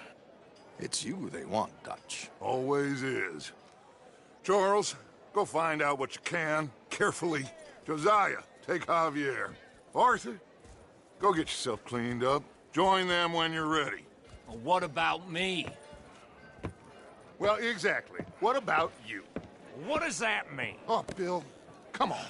It's you they want, Dutch. Always is. Charles, go find out what you can, carefully. Josiah, take Javier. Arthur, go get yourself cleaned up. Join them when you're ready. Well, what about me? Well, exactly. What about you? What does that mean? Oh, Bill, come on.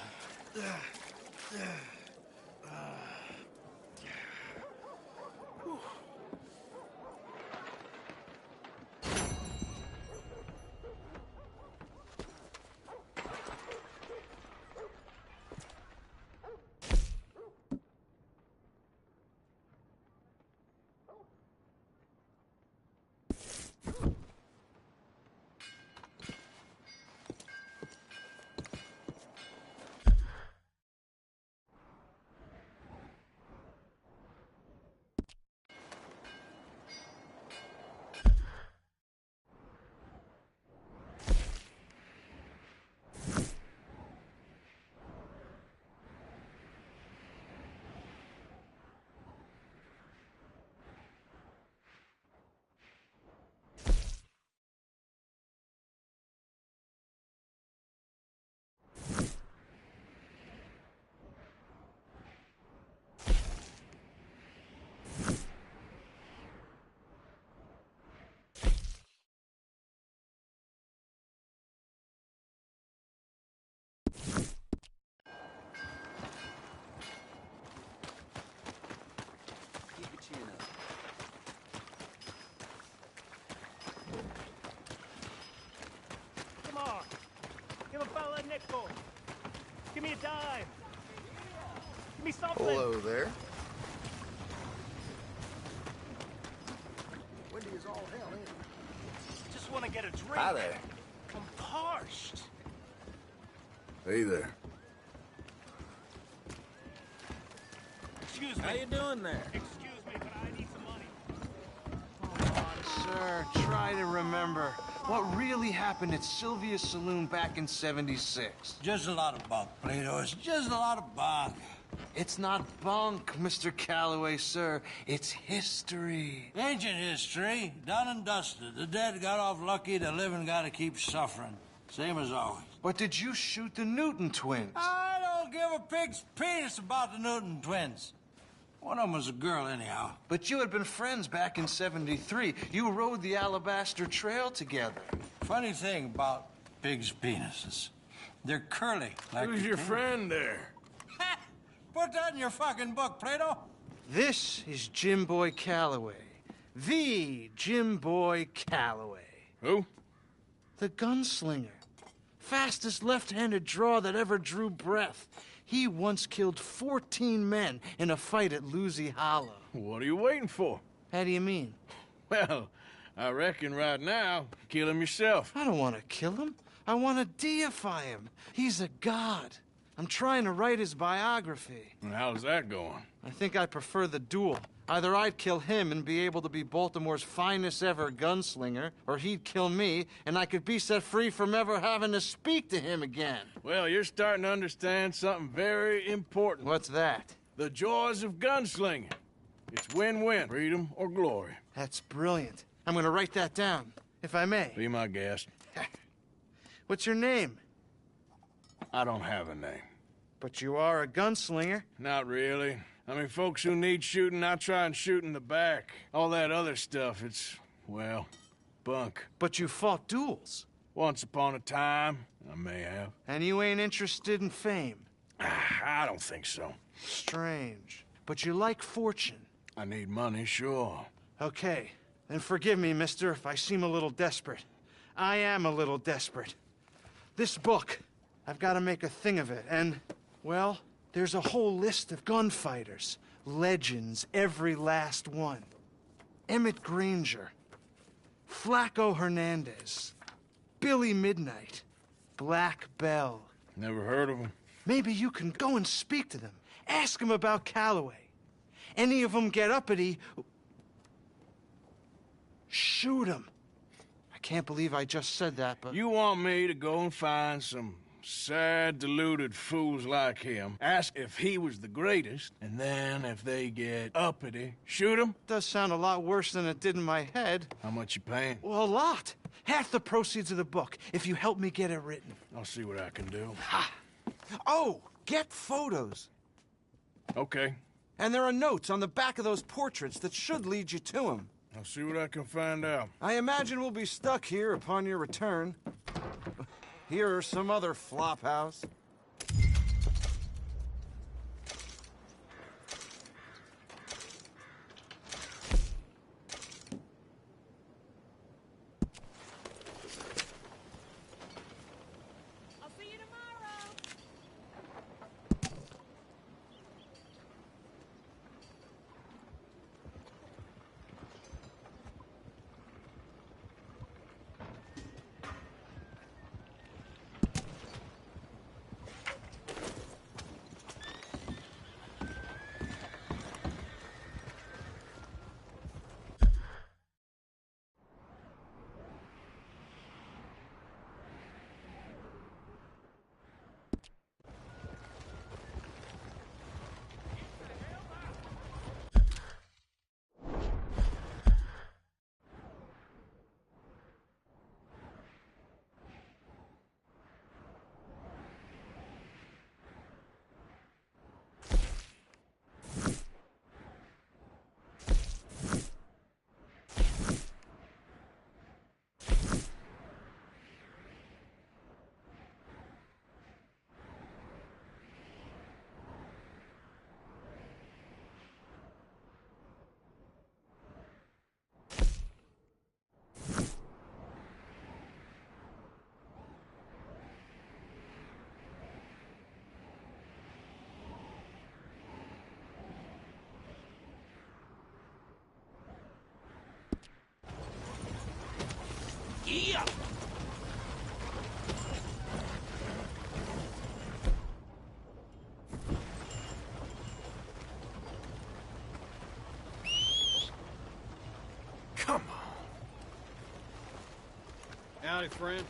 a nickel. Give me a dime. Give me something. Hello there. Windy is all hell, ain't it? Just want to get a drink. Hi there. I'm parched. Hey there. Excuse me. How you doing there? Excuse me, but I need some money. Sir, try to remember what really happened at Sylvia's Saloon back in '76. Just a lot of bunk, Plato. It's just a lot of bunk. It's not bunk, Mr. Calloway, sir. It's history. Ancient history, done and dusted. The dead got off lucky, the living gotta keep suffering. Same as always. But did you shoot the Newton twins? I don't give a pig's penis about the Newton twins. One of them was a girl, anyhow. But you had been friends back in '73. You rode the Alabaster Trail together. Funny thing about pigs' penises. They're curly. Like Who's the your king. friend there? Put that in your fucking book, Plato. This is Jim Boy Calloway. The Jim Boy Calloway. Who? The gunslinger. Fastest left-handed draw that ever drew breath. He once killed 14 men in a fight at Lucy Hollow. What are you waiting for? How do you mean? Well, I reckon right now, kill him yourself. I don't want to kill him. I want to deify him. He's a god. I'm trying to write his biography. And how's that going? I think I prefer the duel. Either I'd kill him and be able to be Baltimore's finest ever gunslinger, or he'd kill me and I could be set free from ever having to speak to him again. Well, you're starting to understand something very important. What's that? The joys of gunslinging. It's win-win, freedom or glory. That's brilliant. I'm going to write that down, if I may. Be my guest. What's your name? I don't have a name. But you are a gunslinger. Not really. I mean, folks who need shooting, I try and shoot in the back. All that other stuff, it's, well, bunk. But you fought duels. Once upon a time, I may have. And you ain't interested in fame. I don't think so. Strange. But you like fortune. I need money, sure. Okay. Then forgive me, mister, if I seem a little desperate. I am a little desperate. This book, I've got to make a thing of it, and, well, there's a whole list of gunfighters. Legends, every last one. Emmett Granger. Flaco Hernandez. Billy Midnight. Black Bell. Never heard of him. Maybe you can go and speak to them. Ask them about Calloway. Any of them get uppity, shoot them. I can't believe I just said that, but... You want me to go and find some sad, deluded fools like him, ask if he was the greatest, and then if they get uppity, shoot him? Does sound a lot worse than it did in my head. How much you paying? Well, a lot. Half the proceeds of the book, if you help me get it written. I'll see what I can do. Ha! Oh, get photos. Okay. And there are notes on the back of those portraits that should lead you to him. I'll see what I can find out. I imagine we'll be stuck here upon your return. Here or some other flophouse. I'll see you tomorrow. Yeah! Come on. Howdy, friend.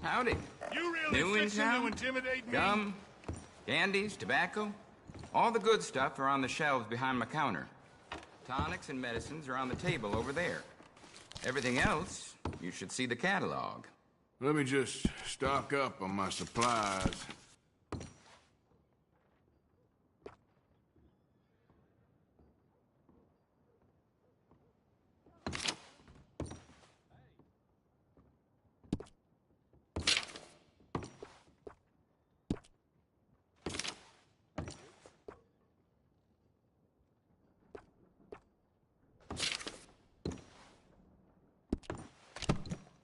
Howdy. You really New in fixing town? to intimidate me? Gum, candies, tobacco. All the good stuff are on the shelves behind my counter. Tonics and medicines are on the table over there. Everything else, you should see the catalog. Let me just stock up on my supplies.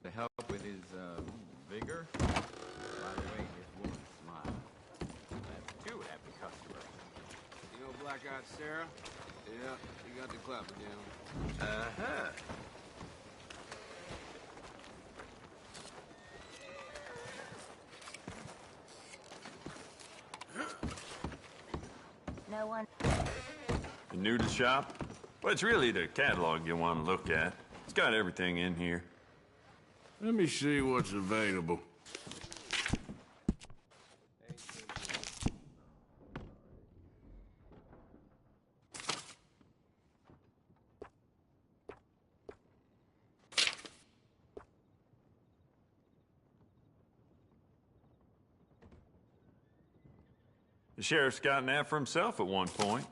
To help with his, vigor. By the way, his woman smile. That's two happy customers. You know Black-Eyed Sarah? Yeah, you got the clapper down. Uh-huh. No one. You new to the shop? Well, it's really the catalog you want to look at. It's got everything in here. Let me see what's available. The sheriff's gotten that for himself at one point.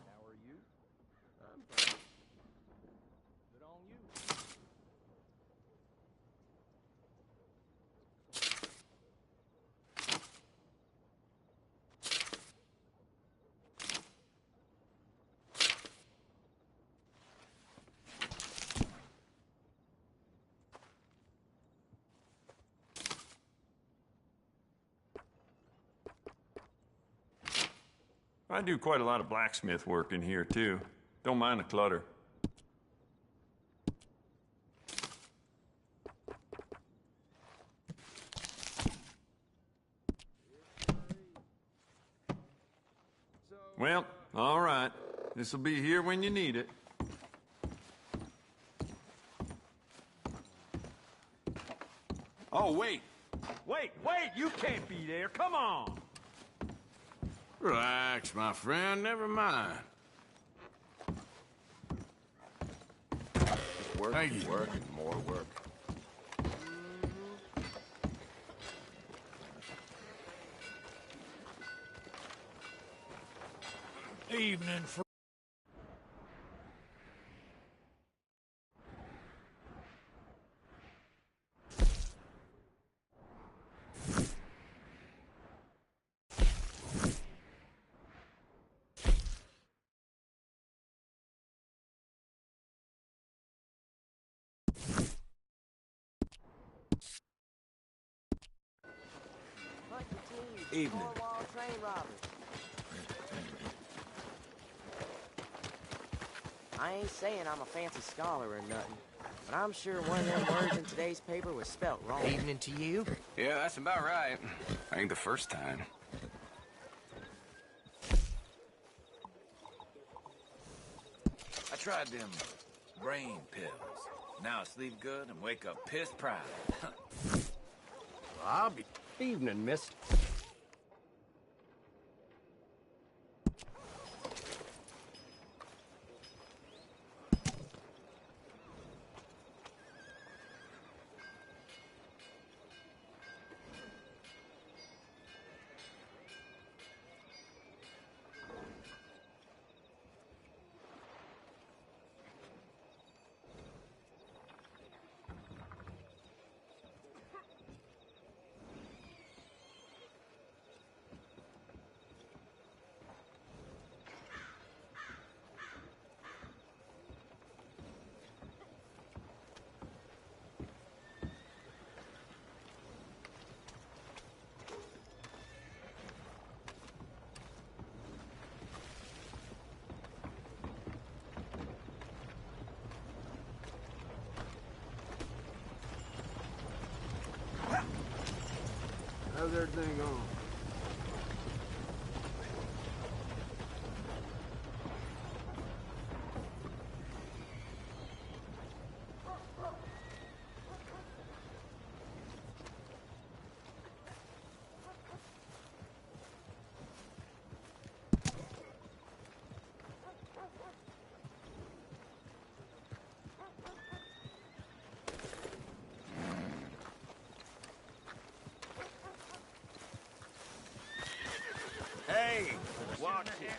I do quite a lot of blacksmith work in here, too. Don't mind the clutter. Well, all right. This'll be here when you need it. Oh, wait. Wait, you can't be there. Come on. Relax, my friend. Never mind. Work, Thank you. work, and more work. Evening, Evening. I ain't saying I'm a fancy scholar or nothing, but I'm sure one of them words in today's paper was spelt wrong. Evening to you. Yeah, that's about right. Ain't the first time. I tried them Brain pills. Now sleep good and wake up pissed proud. I'll be... Evening, miss. How's everything going? Hey, watch it.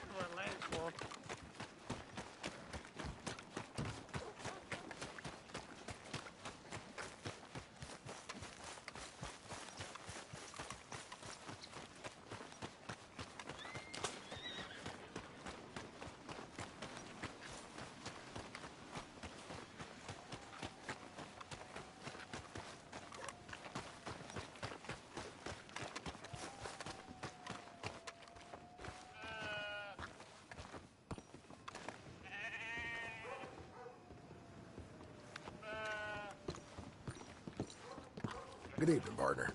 Good evening, partner.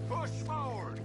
Push forward.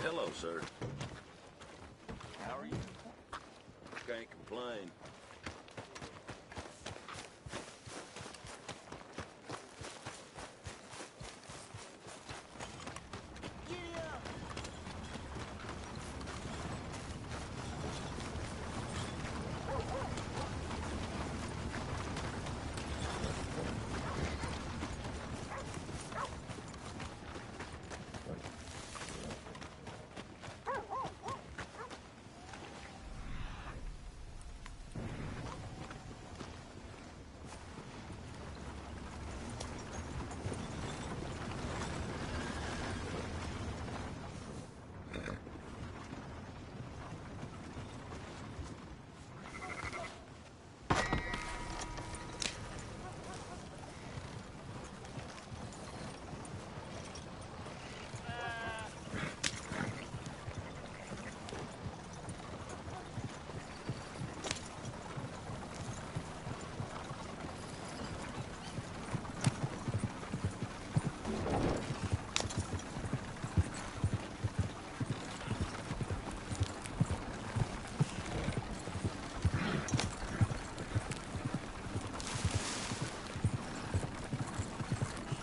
Hello, sir. are you? Can't complain.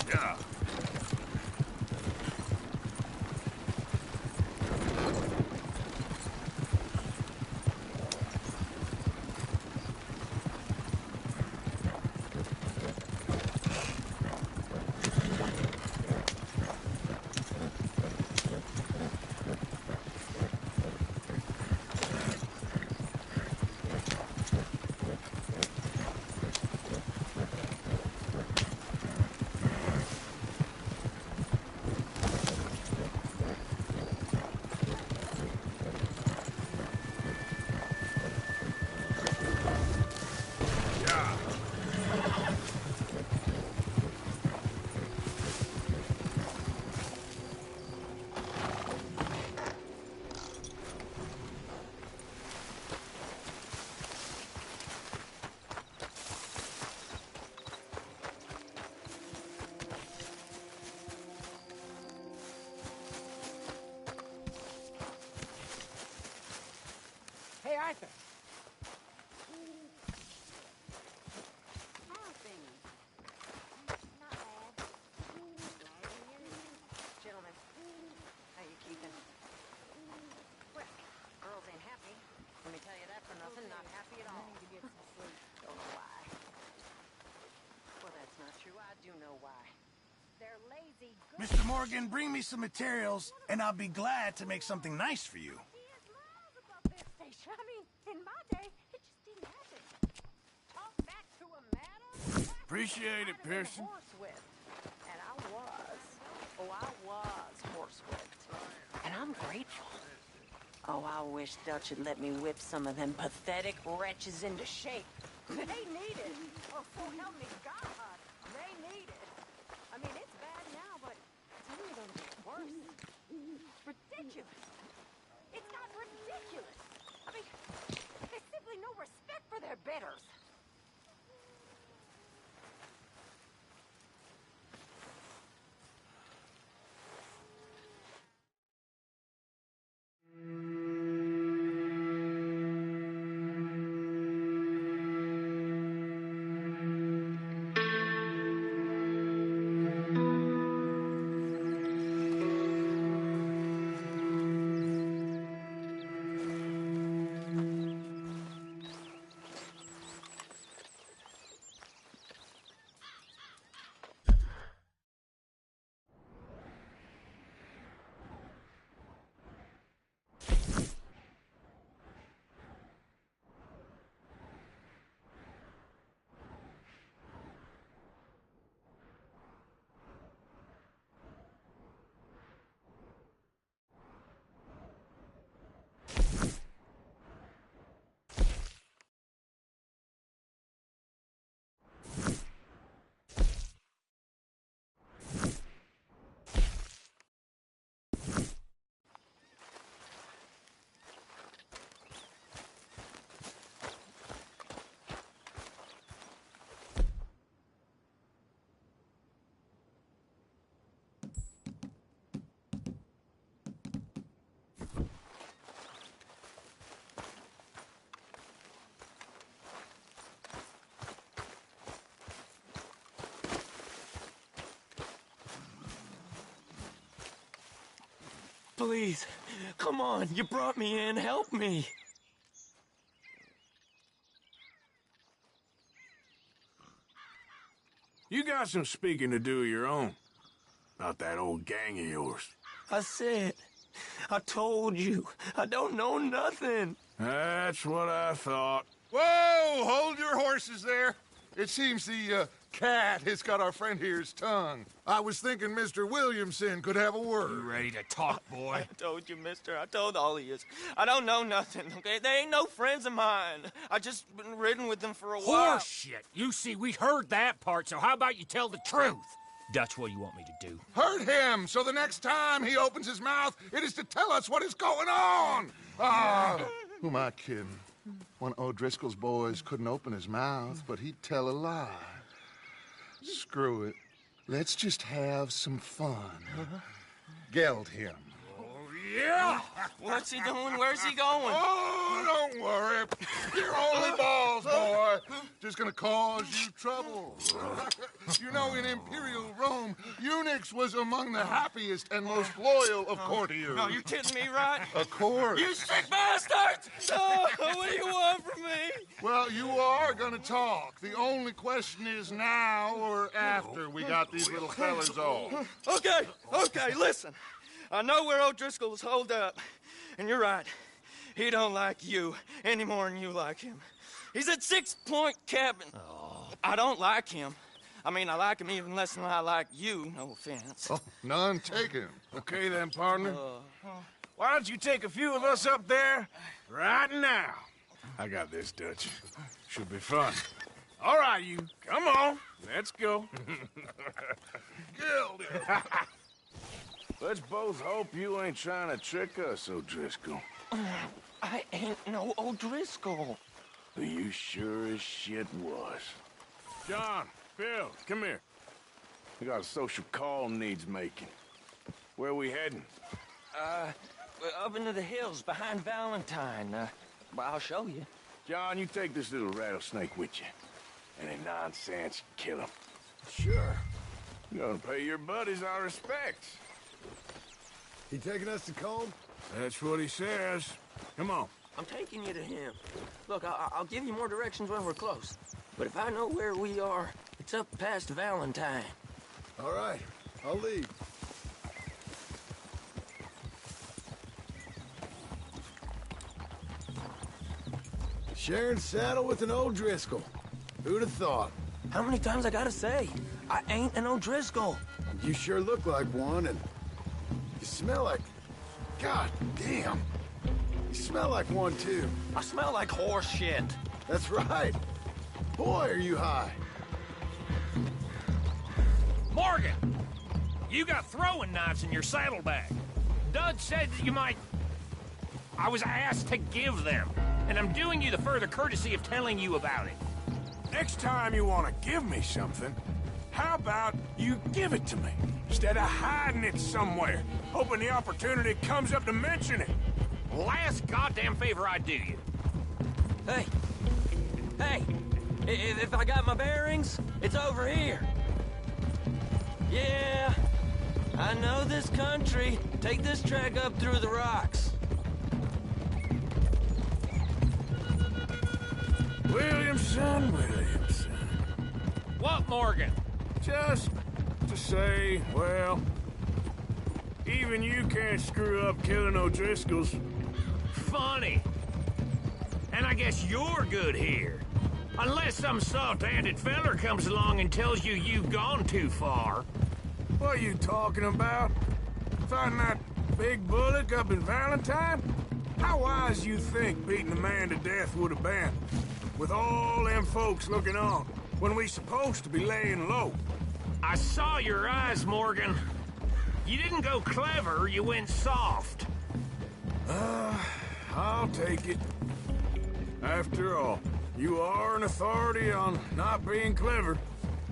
Yeah. Hey, Arthur. How are things? Not bad. Glad to hear it. Gentlemen, how you keeping? Well, girls ain't happy. Let me tell you that for nothing. Not happy at all. I need to get some sleep. Don't know why. Well, that's not true. I do know why. They're lazy. Mr. Morgan, bring me some materials, and I'll be glad to make something nice for you. Station. I mean, in my day, it just didn't happen. Talk back to a madam? Appreciate it, Pearson. Horsewhipped. And I was. Oh, I was horsewhipped. And I'm grateful. Oh, I wish Dutch had let me whip some of them pathetic wretches into shape. They need it. Oh, so help me God. They need it. I mean, it's bad now, but it's only going to get worse. It's ridiculous. It's gotten ridiculous. I mean, there's simply no respect for their betters. Please, come on. You brought me in. Help me. You got some speaking to do of your own. About that old gang of yours. I said, I told you, I don't know nothing. That's what I thought. Whoa! Hold your horses there. It seems the cat has got our friend here's tongue. I was thinking Mr. Williamson could have a word. You ready to talk, boy? I told you, mister. I told all of you. I don't know nothing, okay? They ain't no friends of mine. I just been ridden with them for a while. Horseshit. You see, we heard that part, so how about you tell the truth? Dutch, what do you want me to do? Hurt him, so the next time he opens his mouth, it is to tell us what is going on. Who am I kidding? One of O'Driscoll's boys couldn't open his mouth, but he'd tell a lie. Screw it. Let's just have some fun. Geld him. Yeah! What's he doing? Where's he going? Oh, don't worry. You're only balls, boy. Just gonna cause you trouble. You know, in Imperial Rome, eunuchs was among the happiest and most loyal of courtiers. No, you kidding me, right? Of course. You sick bastards! Oh, what do you want from me? Well, you are gonna talk. The only question is now or after we got these little fellas off. Okay, listen. I know where O'Driscoll's holed up, and you're right. He don't like you any more than you like him. He's at 6 Point Cabin. Oh. I don't like him. I mean, I like him even less than I like you, no offense. Oh, none taken. Okay then, partner. Why don't you take a few of us up there right now? I got this, Dutch. Should be fun. All right, you. Come on. Let's go. Gilda. Let's both hope you ain't trying to trick us, O'Driscoll. I ain't no O'Driscoll. You sure as shit was. John, Phil, come here. We got a social call needs making. Where we heading? Up into the hills behind Valentine. Well, I'll show you. John, you take this little rattlesnake with you. Any nonsense, kill him. Sure. You're gonna pay your buddies our respects. He taking us to Combe? That's what he says. Come on. I'm taking you to him. Look, I'll give you more directions when we're close. But if I know where we are, it's up past Valentine. All right, I'll leave. Sharing saddle with an O'Driscoll. Who'd have thought? How many times I gotta say? I ain't an O'Driscoll. You sure look like one, and you smell like... God damn. You smell like one, too. I smell like horse shit. That's right. Boy, are you high. Morgan! You got throwing knives in your saddlebag. Dud said that you might... I was asked to give them, and I'm doing you the further courtesy of telling you about it. Next time you want to give me something, how about you give it to me, instead of hiding it somewhere, hoping the opportunity comes up to mention it? Last goddamn favor I do you. Hey! If I got my bearings, it's over here. Yeah, I know this country. Take this track up through the rocks. Williamson. What, Morgan? Just to say, well, even you can't screw up killing O'Driscolls. Funny. And I guess you're good here. Unless some soft-handed feller comes along and tells you you've gone too far. What are you talking about? Fighting that big bullock up in Valentine? How wise you think beating a man to death would have been? With all them folks looking on, when we supposed to be laying low. I saw your eyes, Morgan. You didn't go clever, you went soft. I'll take it. After all, you are an authority on not being clever.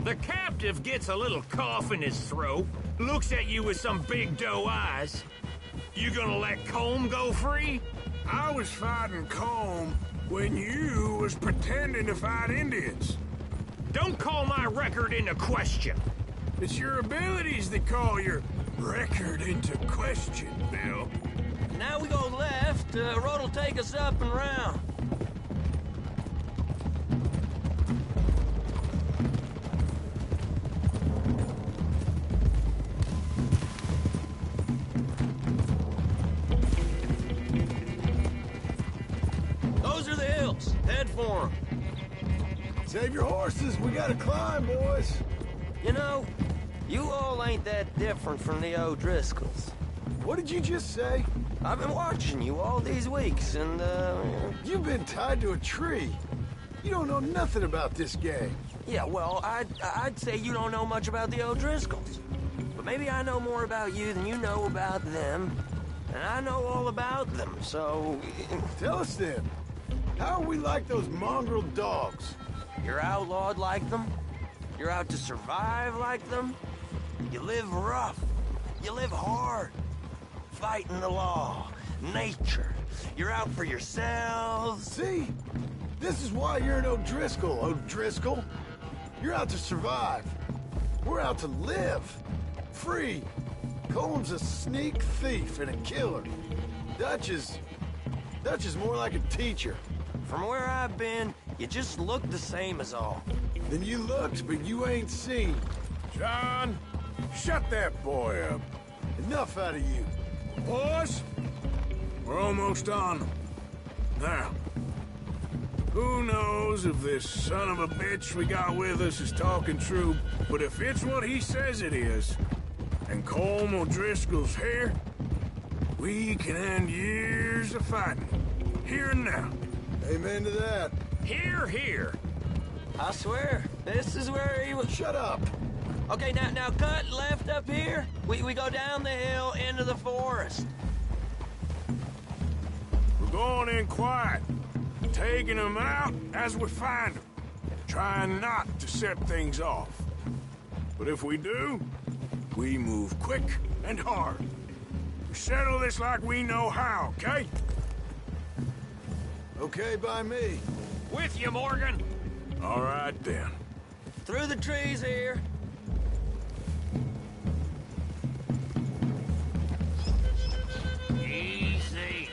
The captive gets a little cough in his throat, looks at you with some big doe eyes. You gonna let Combe go free? I was fighting Combe when you was pretending to fight Indians. Don't call my record into question. It's your abilities that call your record into question, Bill. Now we go left. Road will take us up and round. Those are the hills. Head for them. Save your horses. We gotta climb, boys. You know, you all ain't that different from the O'Driscolls. What did you just say? I've been watching you all these weeks, and, You've been tied to a tree. You don't know nothing about this gang. Yeah, well, I'd say you don't know much about the O'Driscolls. But maybe I know more about you than you know about them. And I know all about them, so... Tell us then. How are we like those mongrel dogs? You're outlawed like them. You're out to survive like them. You live rough. You live hard. Fighting the law. Nature. You're out for yourselves. See? This is why you're an O'Driscoll, O'Driscoll. You're out to survive. We're out to live. Free. Cole's a sneak thief and a killer. Dutch is more like a teacher. From where I've been, you just look the same as all. Then you looked, but you ain't seen. John, shut that boy up. Enough out of you. Boys, we're almost on them. Now, who knows if this son of a bitch we got with us is talking true, but if it's what he says it is, and Colm O'Driscoll's here, we can end years of fighting, here and now. Amen to that. Here, here. I swear, this is where he was... Shut up. Okay, now cut left up here. We go down the hill into the forest. We're going in quiet, taking them out as we find them, trying not to set things off. But if we do, we move quick and hard. We settle this like we know how, okay? Okay by me. With you, Morgan. All right, then. Through the trees here. Easy.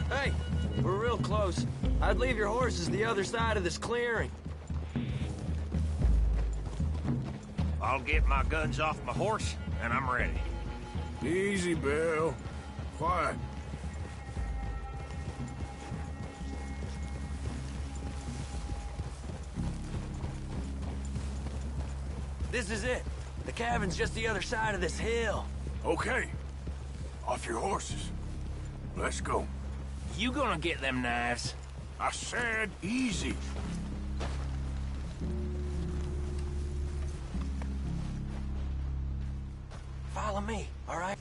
Hey, we're real close. I'd leave your horses the other side of this clearing. I'll get my guns off my horse, and I'm ready. Easy, Bill. Quiet. This is it. The cabin's just the other side of this hill. Okay. Off your horses. Let's go. You gonna get them knives? I said easy. Follow me, all right?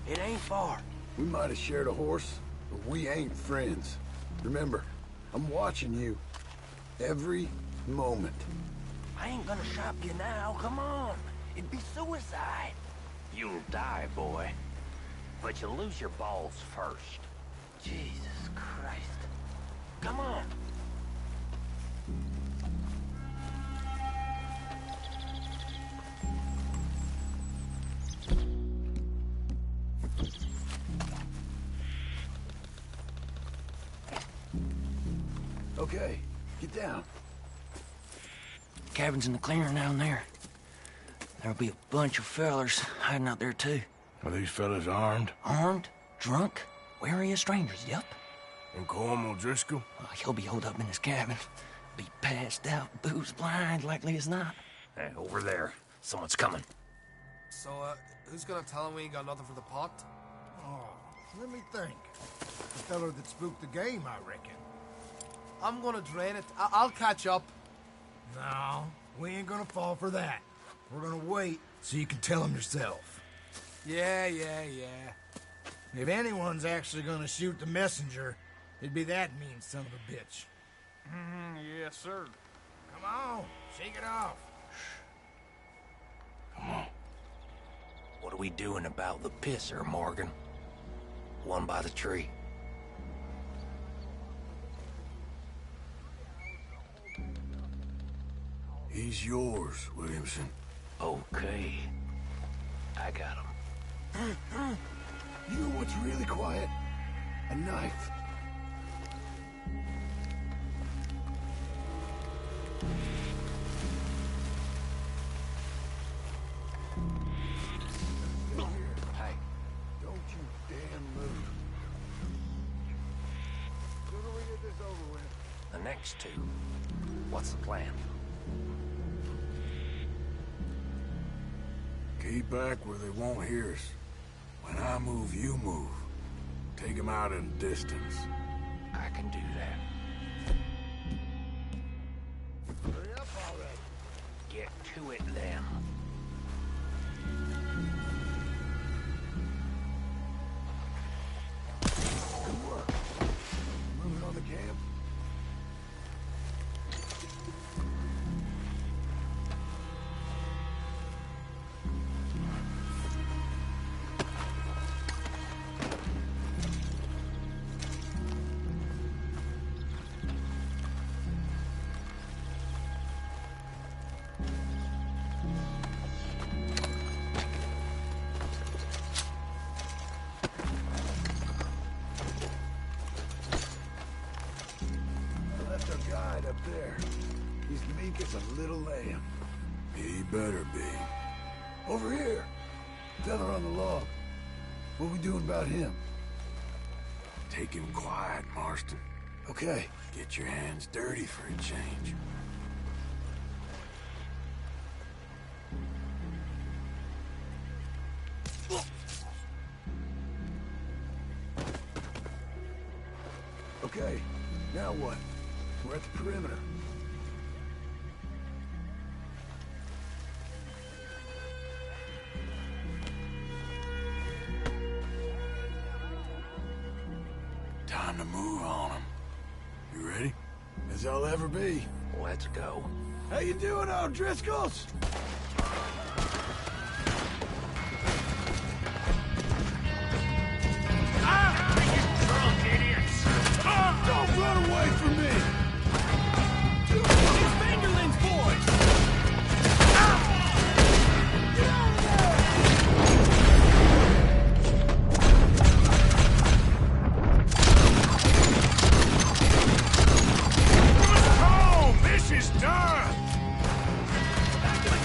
It ain't far. We might have shared a horse, but we ain't friends. Remember, I'm watching you. Every moment. I ain't gonna shop you now, come on. It'd be suicide. You'll die, boy. But you'll lose your balls first. Jesus Christ. Come on. Okay, get down. Cabin's in the clearing down there. There'll be a bunch of fellers hiding out there, too. Are these fellas armed? Armed? Drunk? Wary of strangers, yep. And Colm O'Driscoll? He'll be holed up in his cabin. Be passed out, booze blind, likely as not. Hey, over there. Someone's coming. So, who's gonna tell him we ain't got nothing for the pot? Oh, let me think. The feller that spooked the game, I reckon. I'm gonna drain it. I'll catch up. No, we ain't gonna fall for that. We're gonna wait so you can tell him yourself. Yeah. If anyone's actually gonna shoot the messenger, it'd be that mean son of a bitch. Yes, sir. Come on, shake it off. Come on. What are we doing about the pisser, Morgan? One by the tree. He's yours, Williamson. Okay. I got him. You know what's really quiet? A knife. Hey. Don't you damn move. Sooner we get this over with. The next two. What's the plan? Keep back where they won't hear us. When I move, you move. Take them out in the distance. I can do that. Hurry up already. Get to it, then. Good work. Moving on the camp. Up there. He's meek as a little lamb. He better be. Over here. Feather on the log. What we doing about him? Take him quiet, Marston. Okay. Get your hands dirty for a change. Okay. Now what? We're at the perimeter. Time to move on him. You ready? As I'll ever be. Let's go. How you doing, O'Driscolls? Don't run away from me! It's Vanderlyn's boys! Get out of there! Home! This is done! Back to the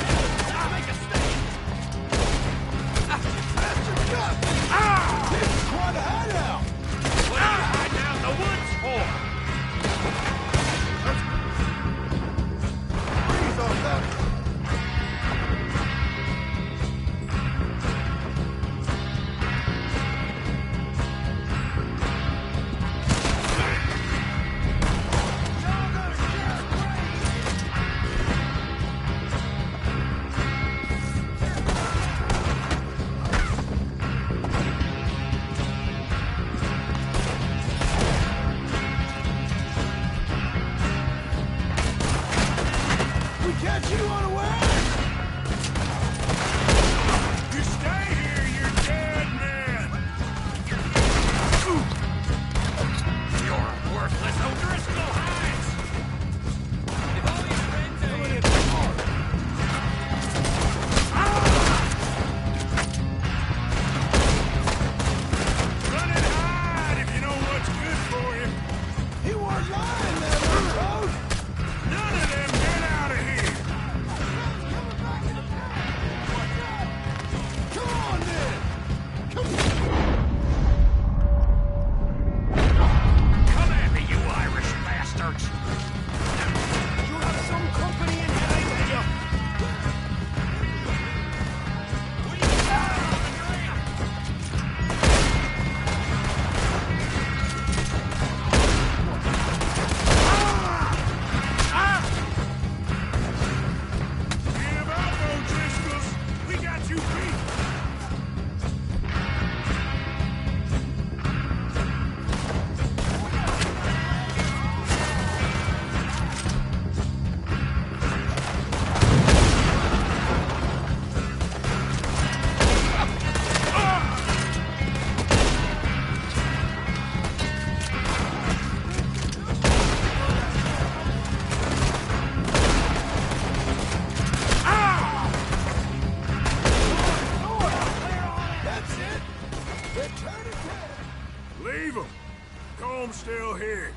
still here.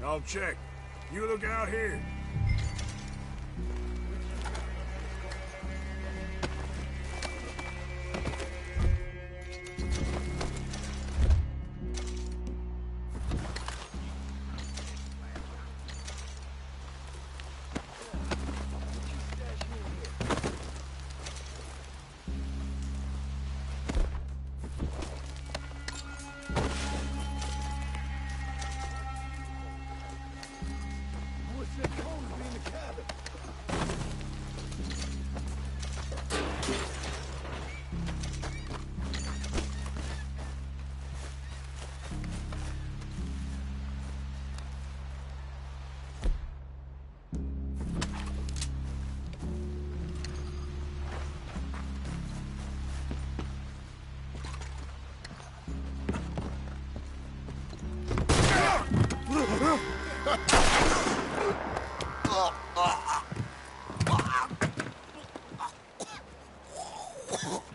I'll check. You look out here.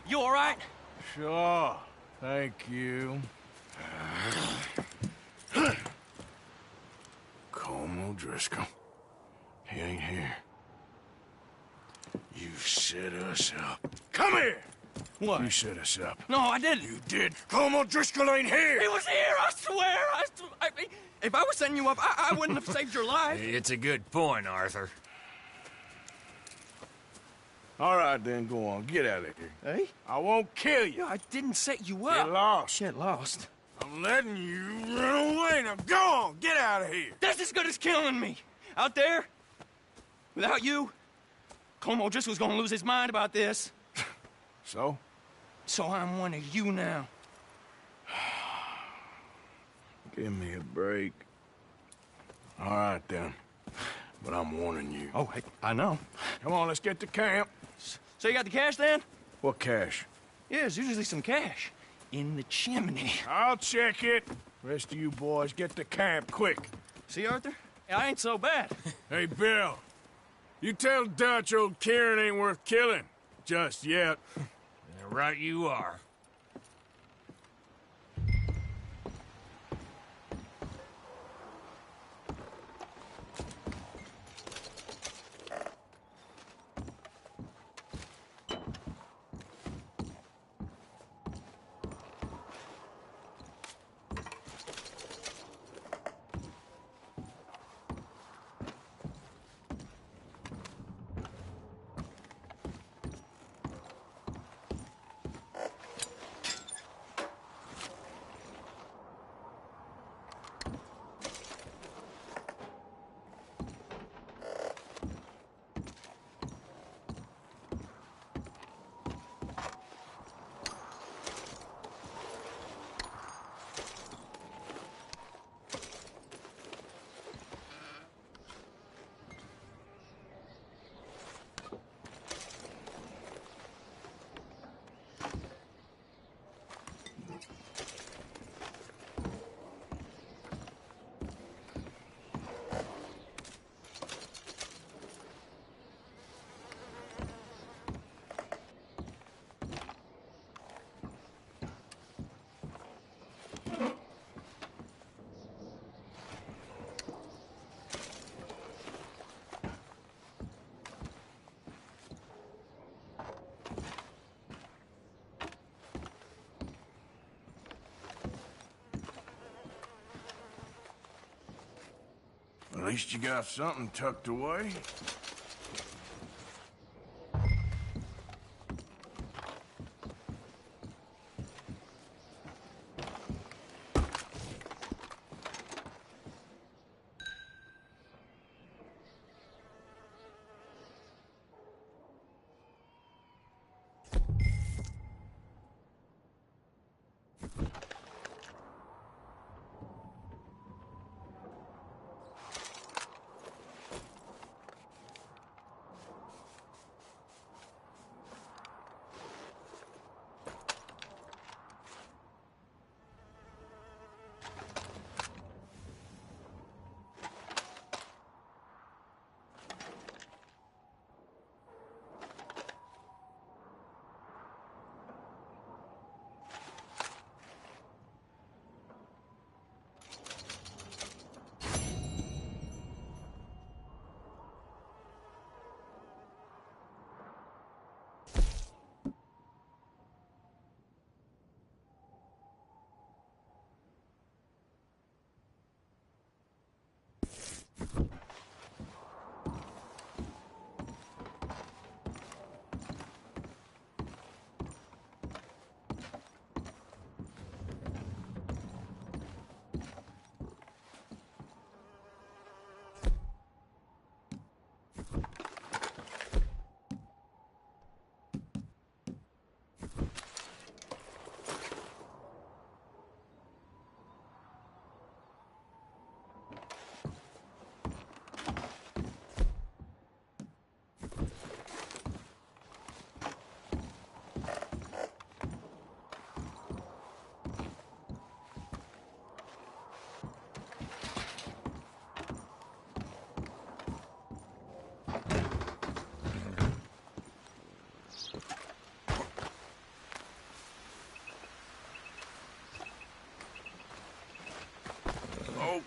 You all right? Sure. Thank you. Colm O'Driscoll. He ain't here. You set us up. Come here! What? You set us up. No, I didn't. You did. Colm O'Driscoll ain't here! He was here, I swear! If I was setting you up, I wouldn't have saved your life. It's a good point, Arthur. All right, then, go on. Get out of here. Hey? I won't kill you. I didn't set you up. Get lost. Get lost? I'm letting you run away. Now go on. Get out of here. That's as good as killing me. Out there, without you, Colm O'Driscoll's gonna lose his mind about this. So? So I'm one of you now. Give me a break. All right, then. But I'm warning you. Oh, hey, I know. Come on, let's get to camp. So you got the cash, then? What cash? Yeah, there's usually some cash. In the chimney. I'll check it. Rest of you boys, get to camp, quick. See, Arthur? I ain't so bad. Hey, Bill. You tell Dutch old Kieran ain't worth killing. Just yet. Right you are. At least you got something tucked away.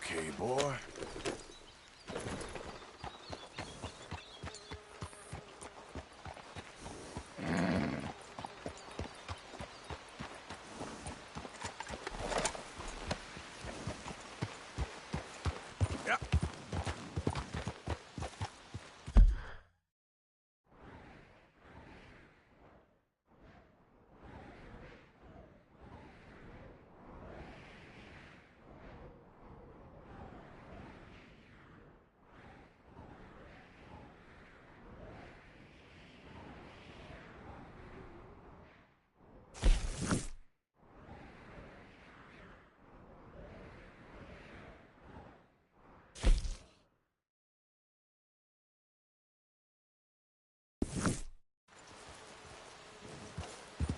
Okay, boy.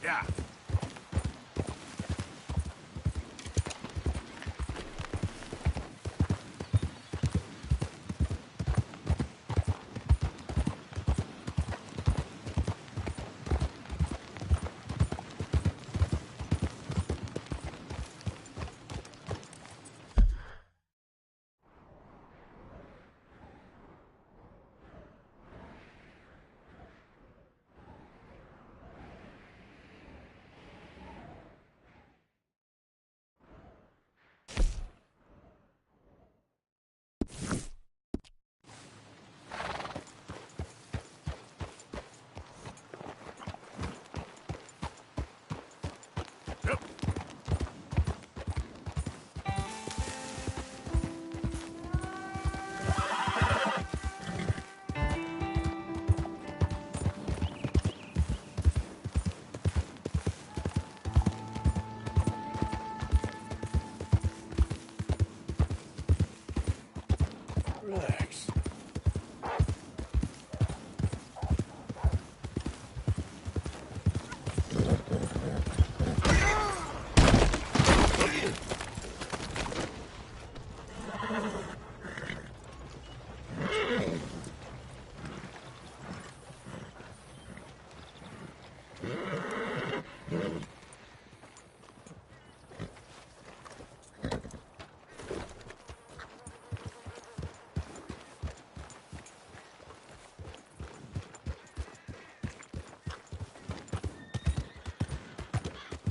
Yeah. Relax.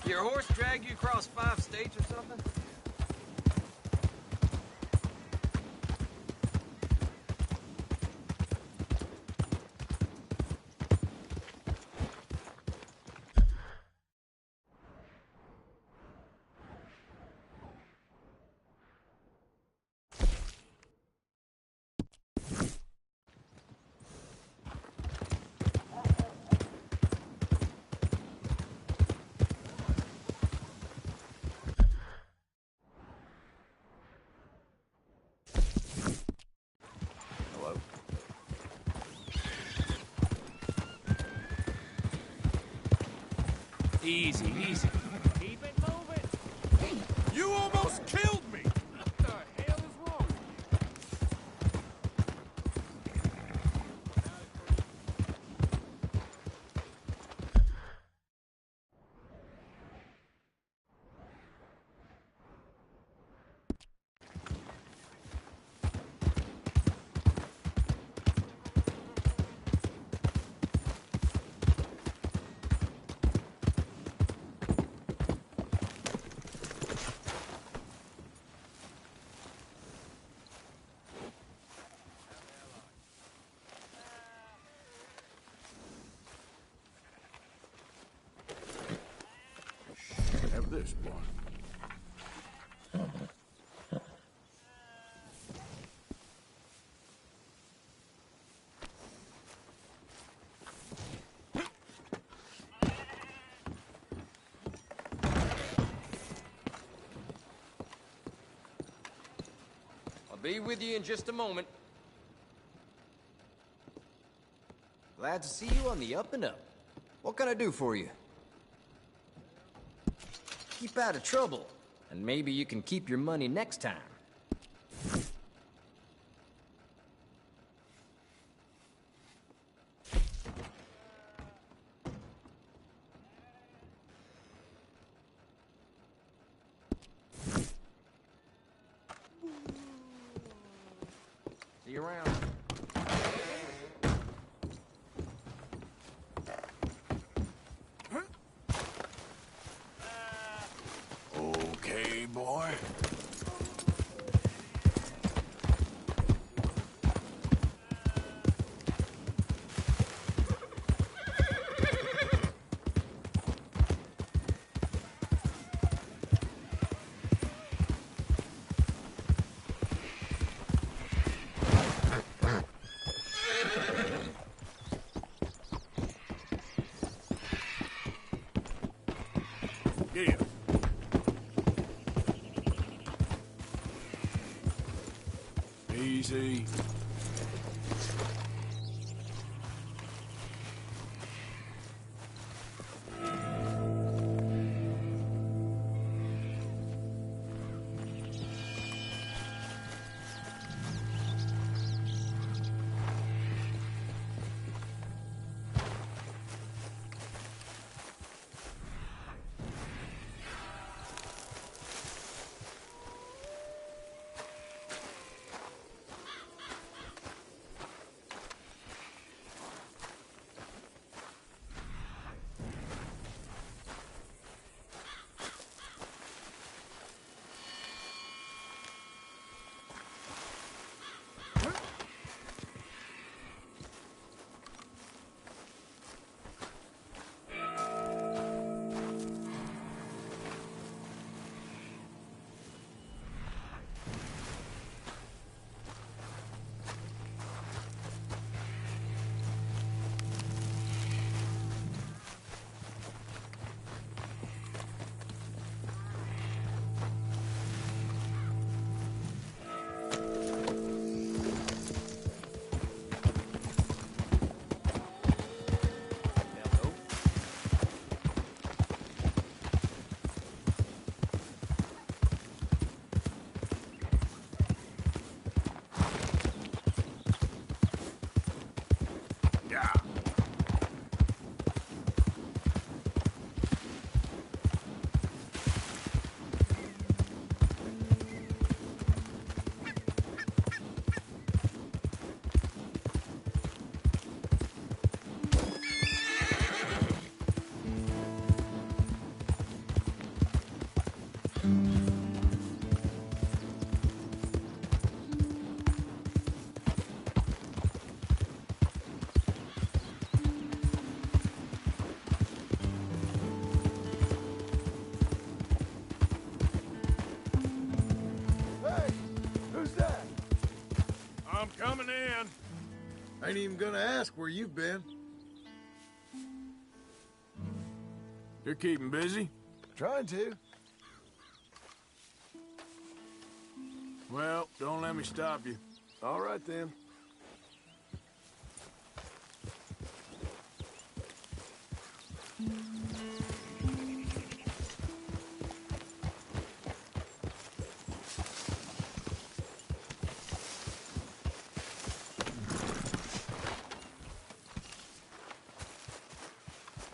Your horse dragged you across 5 states or something? Easy, easy. Keep it moving. You almost killed me! What the hell is wrong with you? Have this, boy. I'll be with you in just a moment. Glad to see you on the up and up. What can I do for you? Keep out of trouble, and maybe you can keep your money next time. you around. Okay, boy. Get him. Easy. Hey, who's that? I'm coming in. Ain't even gonna ask where you've been. You're keeping busy? Trying to. Well, don't let me stop you. All right, then.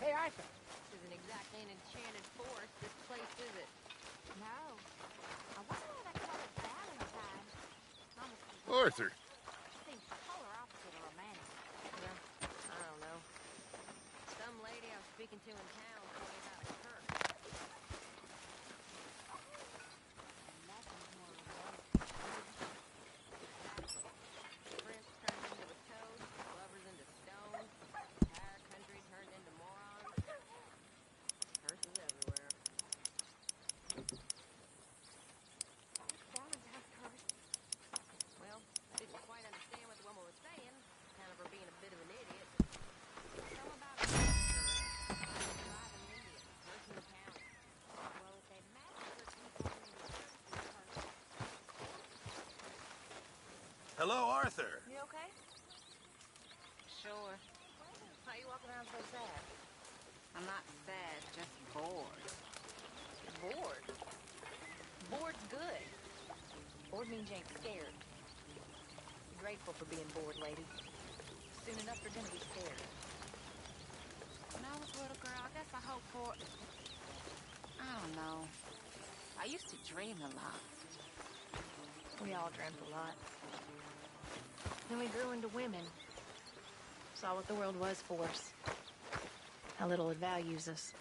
Hey, Arthur. This isn't exactly an enchanted forest, this place, is it? No. I wonder why they call it Valentine. Arthur. Seems polar opposite of romantic. Well, I don't know. Some lady I was speaking to in town told me about a Kirk. Nothing's more romantic. Exactly. Prince turned into a toad, lovers into stone, entire country turned into morons. Curses everywhere. What's Valentine's curse? Well, I didn't quite understand what the woman was saying. Kind of her being a bit of an idiot. Tell about a tribe in India, nursing the county. Well, if they massacre people, maybe a curse is Hello, Arthur. You okay? Sure. Why are you walking around so sad? I'm not sad, just bored. Bored? Bored's good. Bored means you ain't scared. Be grateful for being bored, lady. Soon enough you're gonna be scared. When I was a little girl, I guess I hoped for... I don't know. I used to dream a lot. We all dreamt a lot. Then we grew into women. Saw what the world was for us. How little it values us.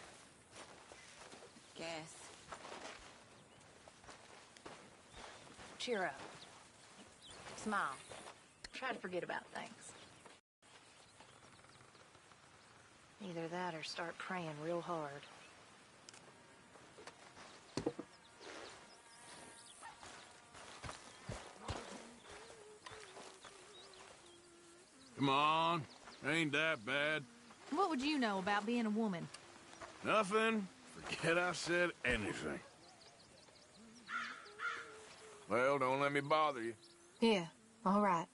Guess. Cheer up. Smile. Try to forget about things. Either that or start praying real hard. Come on. Ain't that bad. What would you know about being a woman? Nothing. Forget I said anything. Well, don't let me bother you. Yeah, all right.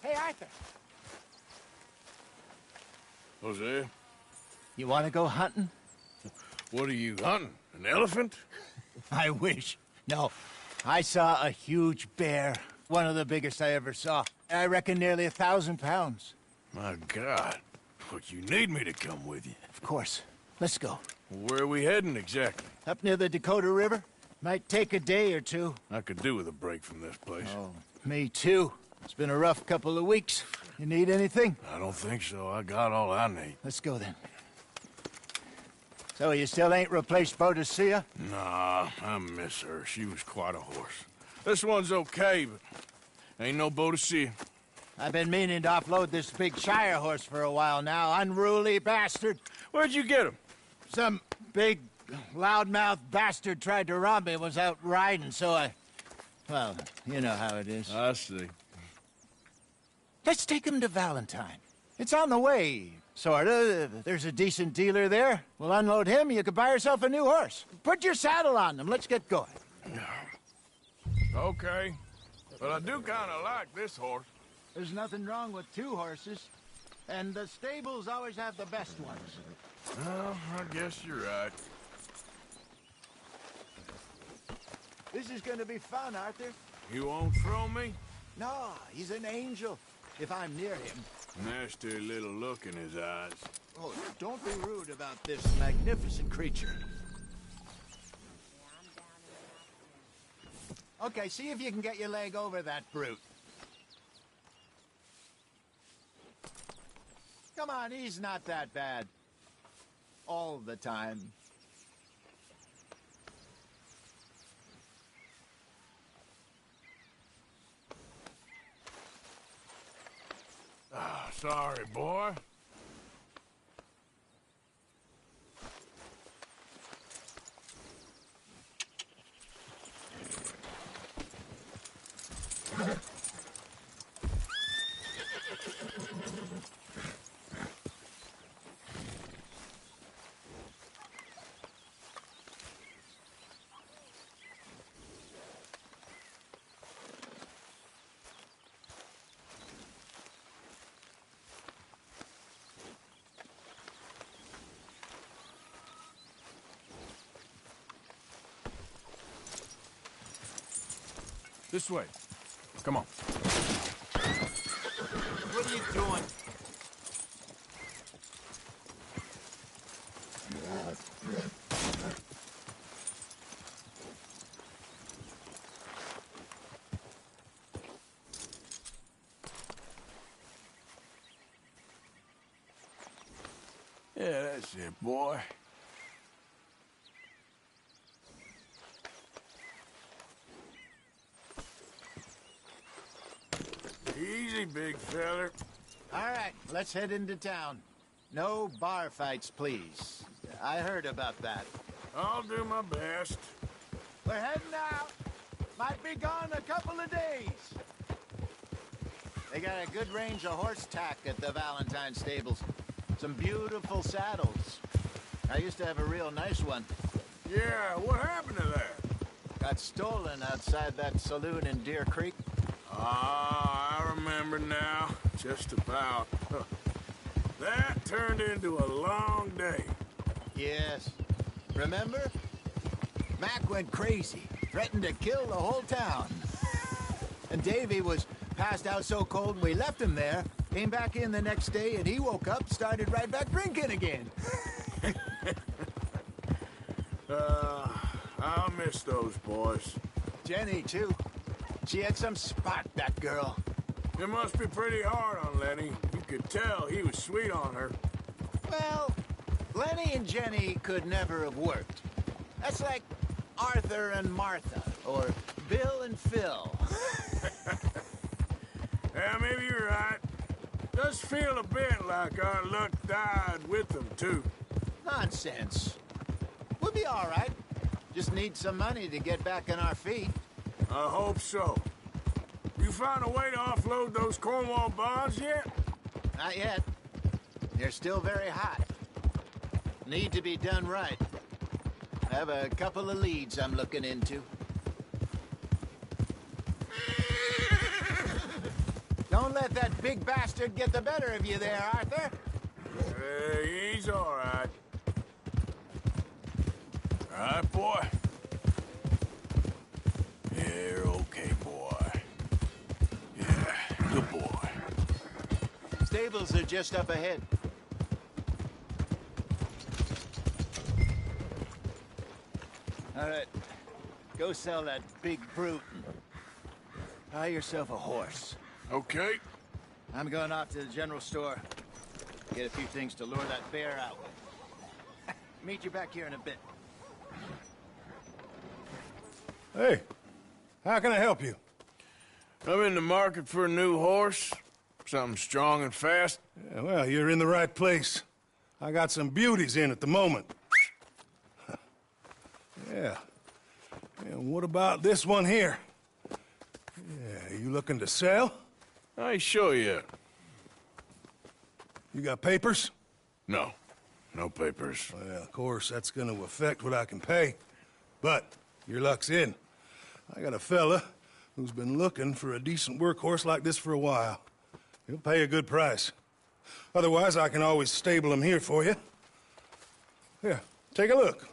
Hey, Arthur. Jose? You want to go hunting? What are you hunting? An elephant? I wish. No. I saw a huge bear. One of the biggest I ever saw. I reckon nearly 1,000 pounds. My God. But you need me to come with you. Of course. Let's go. Where are we heading exactly? Up near the Dakota River. Might take a day or two. I could do with a break from this place. Oh, me too. It's been a rough couple of weeks. You need anything? I don't think so. I got all I need. Let's go then. So you still ain't replaced Boadicea? Nah, I miss her. She was quite a horse. This one's okay, but ain't no Boadicea. I've been meaning to offload this big Shire horse for a while now. Unruly bastard. Where'd you get him? Some big, loudmouth bastard tried to rob me and was out riding, so I... Well, you know how it is. I see. Let's take him to Valentine. It's on the way, sorta. There's a decent dealer there. We'll unload him, you could buy yourself a new horse. Put your saddle on them, let's get going. Okay. But I do kind of like this horse. There's nothing wrong with two horses. And the stables always have the best ones. Well, I guess you're right. This is gonna be fun, Arthur. You won't throw me? No, he's an angel. If I'm near him. Nasty little look in his eyes. Oh, don't be rude about this magnificent creature. Okay, see if you can get your leg over that brute. Come on, he's not that bad. All the time. Ah, sorry, boy. This way. Come on. What are you doing? Yeah, that's it, boy. Easy, big feller. All right, let's head into town. No bar fights, please. I heard about that. I'll do my best. We're heading out. Might be gone a couple of days. They got a good range of horse tack at the Valentine stables. Some beautiful saddles. I used to have a real nice one. Yeah, what happened to that? Got stolen outside that saloon in Deer Creek. Ah, I remember now. Just about. Huh. That turned into a long day. Yes. Remember? Mac went crazy. Threatened to kill the whole town. And Davy was passed out so cold we left him there. Came back in the next day and he woke up, started right back drinking again. I'll miss those boys. Jenny, too. She had some spark, that girl. It must be pretty hard on Lenny. You could tell he was sweet on her. Well, Lenny and Jenny could never have worked. That's like Arthur and Martha, or Bill and Phil. Yeah, maybe you're right. Does feel a bit like our luck died with them, too. Nonsense. We'll be all right. Just need some money to get back on our feet. I hope so. You found a way to offload those Cornwall bonds yet? Not yet. They're still very hot. Need to be done right. I have a couple of leads I'm looking into. Don't let that big bastard get the better of you there, Arthur. He's all right. All right, boy. You're okay, boy. Yeah, good boy. Stables are just up ahead. All right. Go sell that big brute. Buy yourself a horse. Okay. I'm going off to the general store. Get a few things to lure that bear out with. Meet you back here in a bit. Hey, how can I help you? I'm in the market for a new horse. Something strong and fast. Yeah, well, you're in the right place. I got some beauties in at the moment. Yeah. And what about this one here? Yeah, you looking to sell? I show you. You got papers? No. No papers. Well, of course, that's gonna affect what I can pay. But your luck's in. I got a fella who's been looking for a decent workhorse like this for a while. He'll pay a good price. Otherwise, I can always stable him here for you. Here, take a look.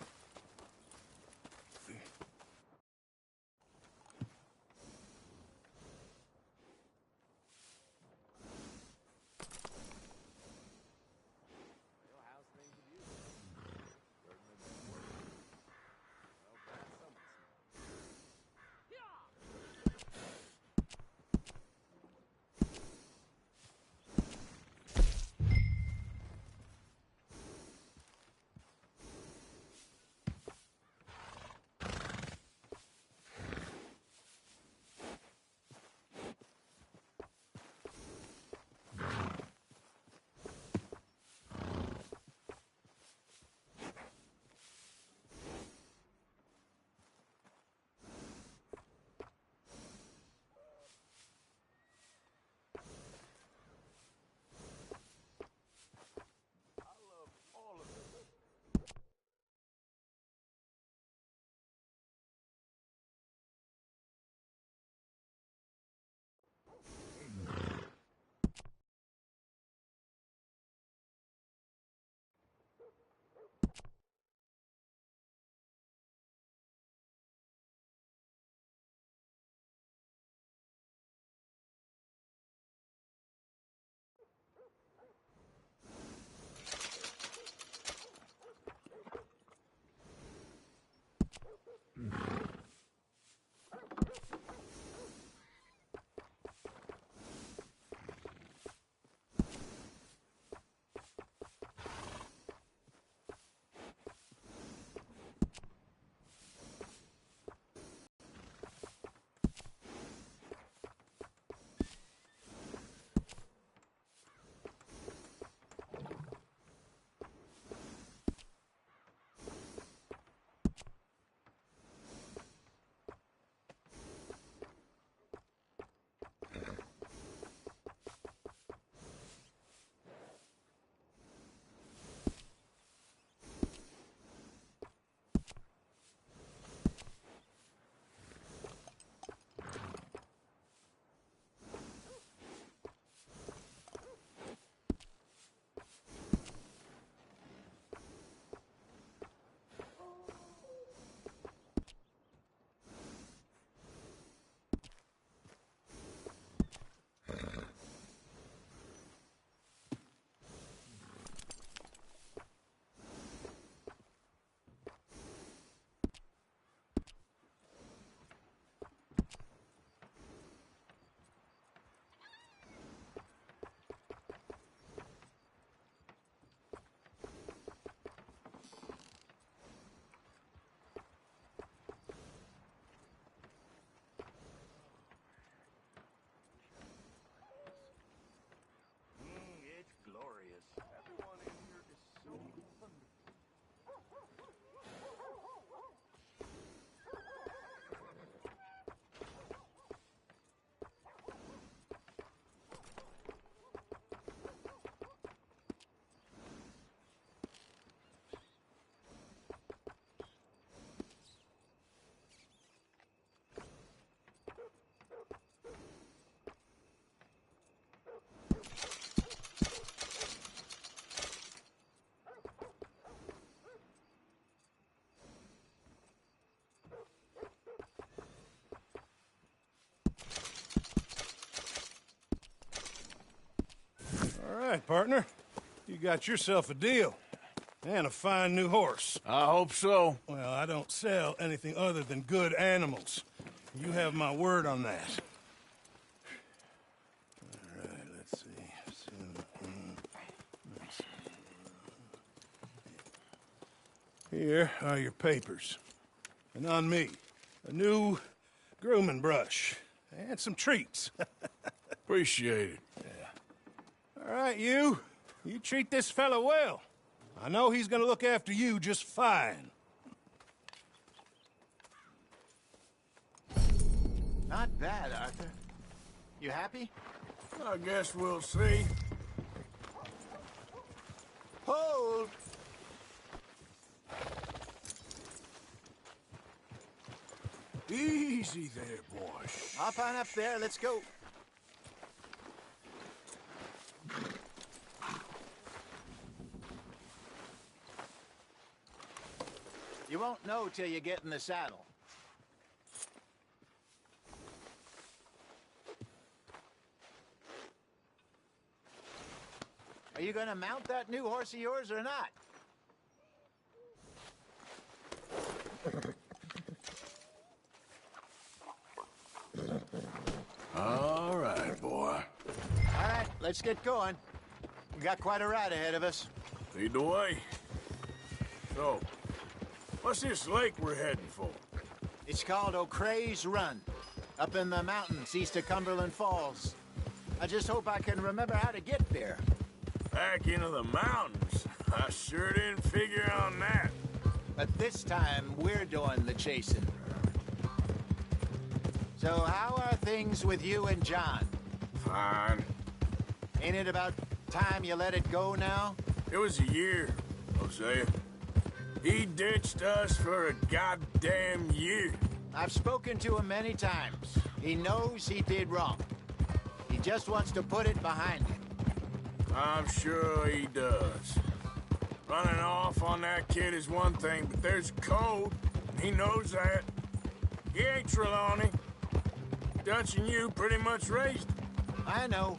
right, partner. You got yourself a deal. And a fine new horse. I hope so. Well, I don't sell anything other than good animals. You have my word on that. All right, let's see. Here are your papers. And on me, a new grooming brush. And some treats. Appreciate it. Yeah. All right, you. You treat this fella well. I know he's gonna look after you just fine. Not bad, Arthur. You happy? I guess we'll see. Hold! Easy there, boy. Hop on up there, let's go. You won't know till you get in the saddle. Are you gonna mount that new horse of yours or not? All right, boy. All right, let's get going. We got quite a ride ahead of us. Lead the way. So, what's this lake we're heading for? It's called O'Creagh's Run, up in the mountains east of Cumberland Falls. I just hope I can remember how to get there. Back into the mountains? I sure didn't figure on that. But this time, we're doing the chasing. So how are things with you and John? Fine. Ain't it about time you let it go now? It was a year, Hosea. He ditched us for a goddamn year. I've spoken to him many times. He knows he did wrong. He just wants to put it behind him. I'm sure he does. Running off on that kid is one thing, but there's code. He knows that. He ain't Trelawney. Dutch and you pretty much raised him. I know.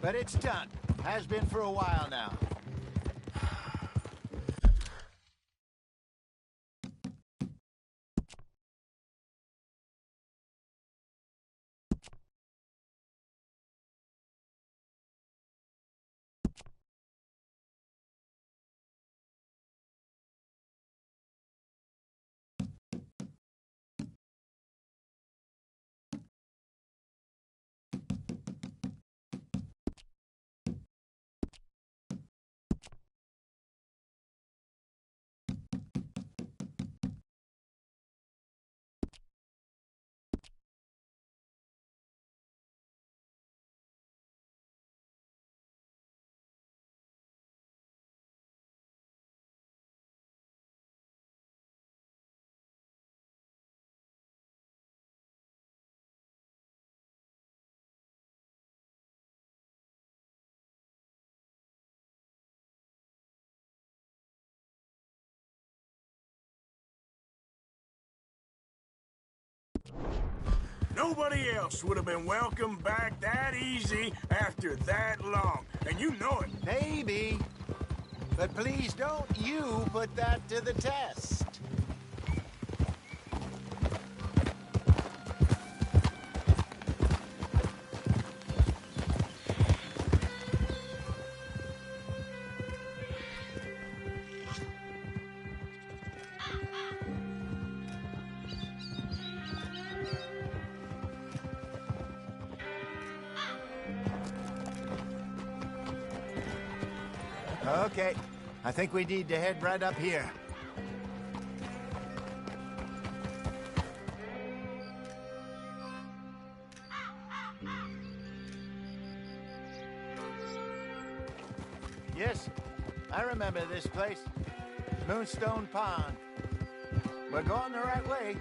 But it's done. Has been for a while now. Nobody else would have been welcomed back that easy after that long. And you know it. Maybe. But please don't you put that to the test. Okay, I think we need to head right up here. Yes, I remember this place. Moonstone Pond. We're going the right way.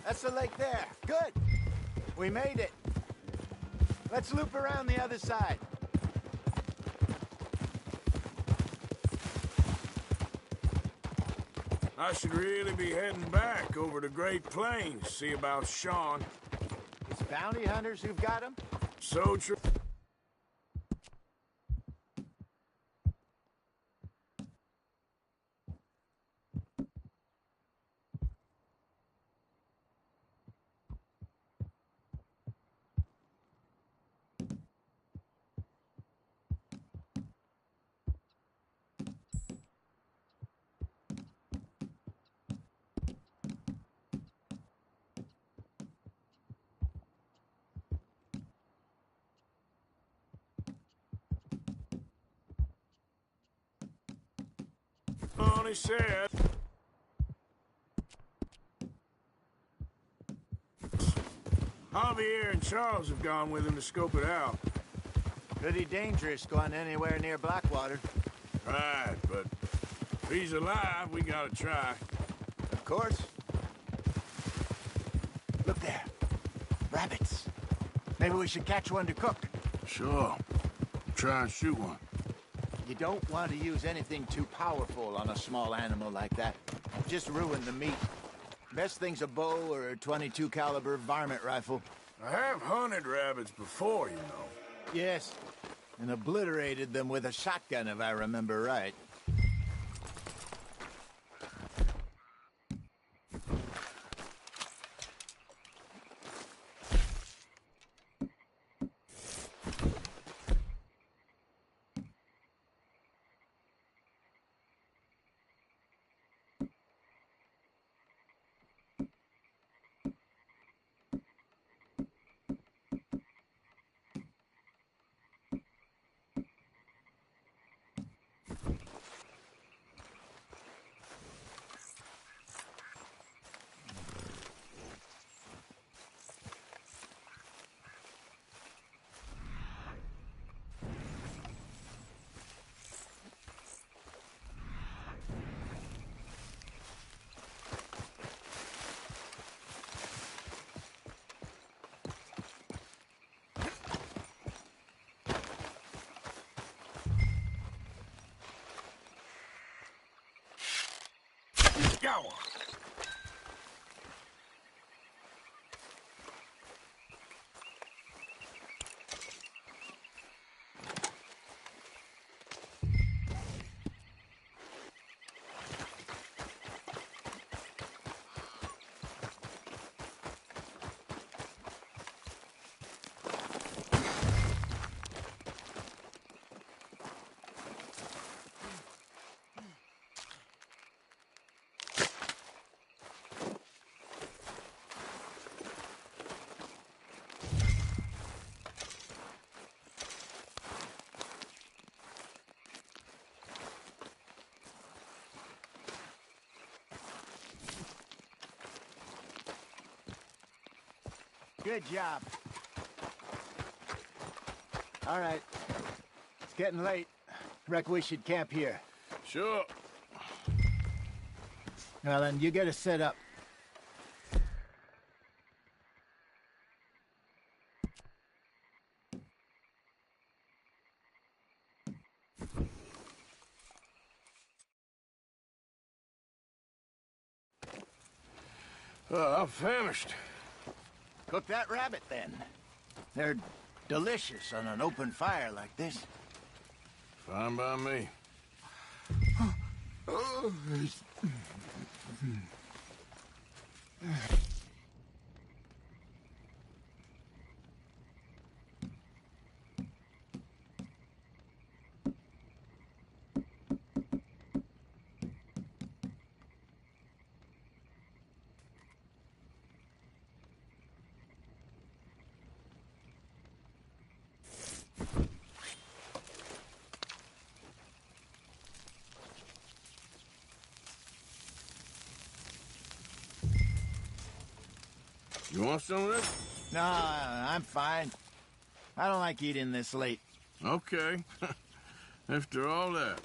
That's the lake there. Good. We made it. Let's loop around the other side. I should really be heading back over to Great Plains, see about Sean. It's bounty hunters who've got him? So true. He said. Javier and Charles have gone with him to scope it out. Pretty dangerous going anywhere near Blackwater. Right, but if he's alive, we gotta try. Of course. Look there. Rabbits. Maybe we should catch one to cook. Sure. Try and shoot one. You don't want to use anything too powerful on a small animal like that. Just ruin the meat. Best thing's a bow or a .22 caliber varmint rifle. I have hunted rabbits before, you know. Yes, and obliterated them with a shotgun, if I remember right. Go! Good job. All right. It's getting late. Reckon we should camp here. Sure. Now then, you get us set up. I'm famished. Cook that rabbit, then. They're delicious on an open fire like this. Fine by me. You want some of this? No, I'm fine. I don't like eating this late. Okay. After all that.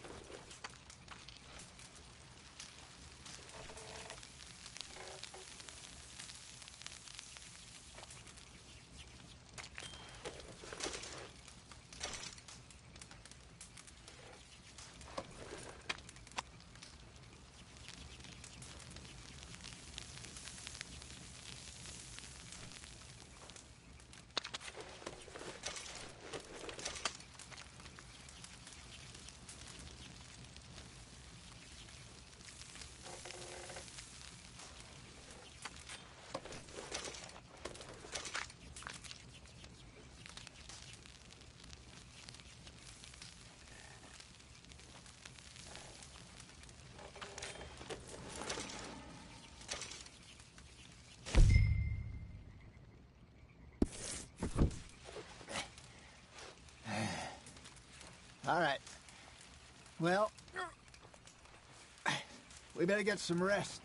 Well, we better get some rest.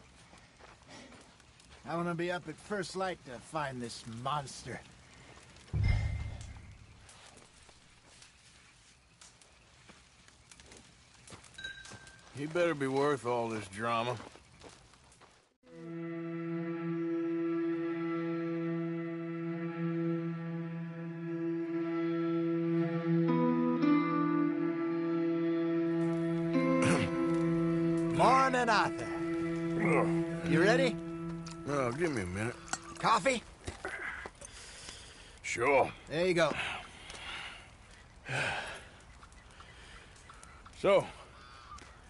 I want to be up at first light to find this monster. He better be worth all this drama. Morning, Arthur. You ready? Oh, give me a minute. Coffee? Sure. There you go. So,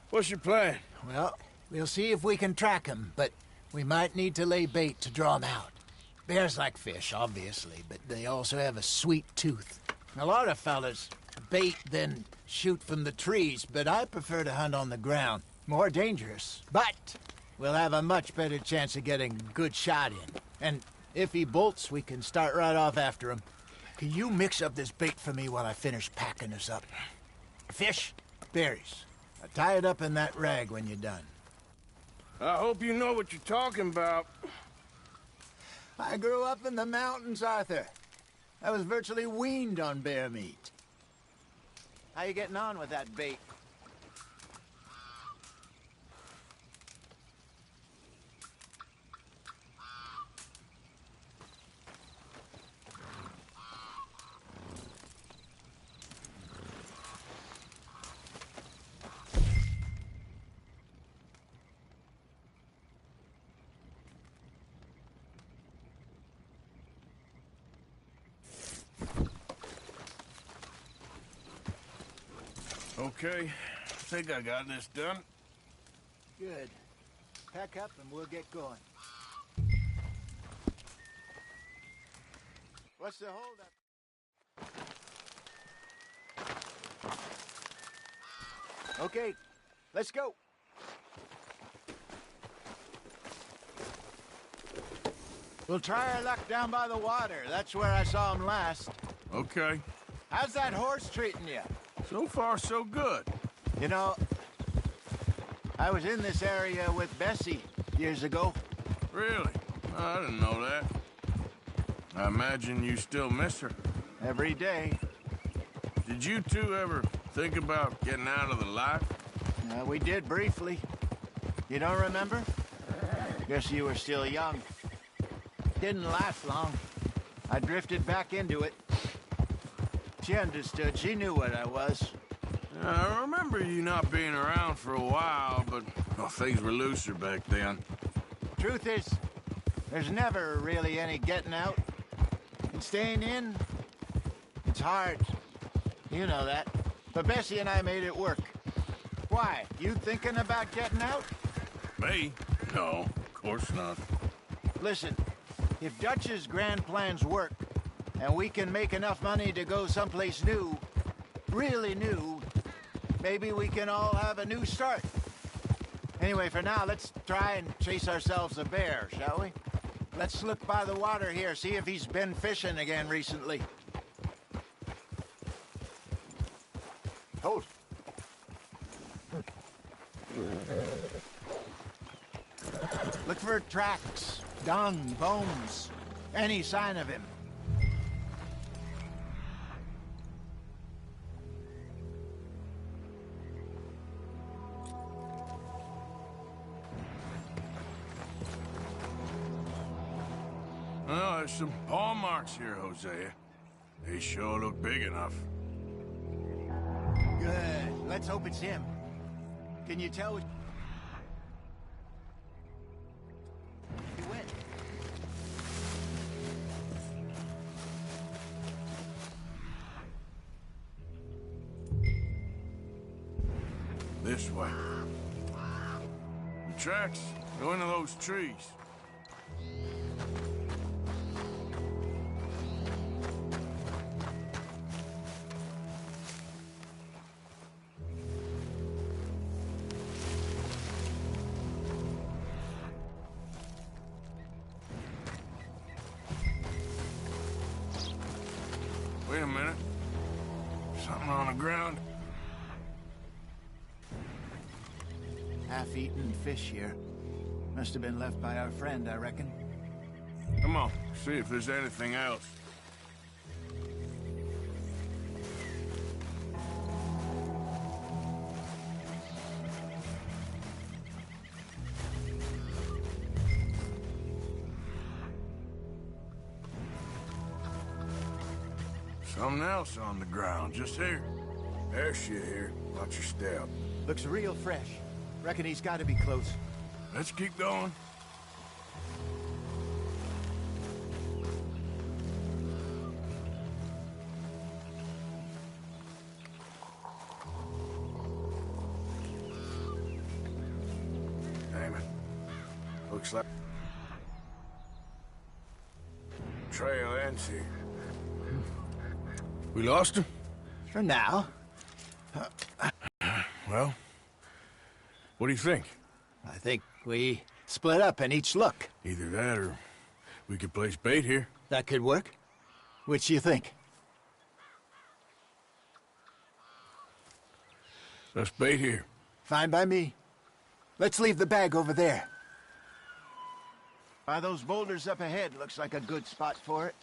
what's your plan? Well, we'll see if we can track him, but we might need to lay bait to draw him out. Bears like fish, obviously, but they also have a sweet tooth. A lot of fellas bait, then shoot from the trees, but I prefer to hunt on the ground. More dangerous, but we'll have a much better chance of getting a good shot in. And if he bolts, we can start right off after him. Can you mix up this bait for me while I finish packing this up? Fish, berries. Tie it up in that rag when you're done. I hope you know what you're talking about. I grew up in the mountains, Arthur. I was virtually weaned on bear meat. How you getting on with that bait? Okay, I think I got this done. Good. Pack up and we'll get going. What's the holdup? Okay, let's go. We'll try our luck down by the water. That's where I saw him last. Okay. How's that horse treating you? So far, so good. You know, I was in this area with Bessie years ago. Really? I didn't know that. I imagine you still miss her. Every day. Did you two ever think about getting out of the life? We did briefly. You don't remember? Guess you were still young. Didn't last long. I drifted back into it. She understood. She knew what I was. I remember you not being around for a while, but things were looser back then. Truth is, there's never really any getting out. And staying in, it's hard. You know that. But Bessie and I made it work. Why? You thinking about getting out? Me? No, of course not. Listen, if Dutch's grand plans work, and we can make enough money to go someplace new, really new, maybe we can all have a new start. Anyway, for now, let's try and chase ourselves a bear, shall we? Let's slip by the water here, see if he's been fishing again recently. Hold. Look for tracks, dung, bones, any sign of him. Well, there's some paw marks here, Hosea. They sure look big enough. Good. Let's hope it's him. Can you tell? He went. This way. The tracks go into those trees. Wait a minute. Something on the ground. eaten fish here. Must have been left by our friend, I reckon. Come on, see if there's anything else. Something else on the ground, just here. There's shit here. Watch your step. Looks real fresh. Reckon he's got to be close. Let's keep going. Damn it. Looks like trail ends here. We lost him? For now. Well, what do you think? I think we split up and each look. Either that or we could place bait here. That could work. Which do you think? Let's bait here. Fine by me. Let's leave the bag over there. By those boulders up ahead, looks like a good spot for it.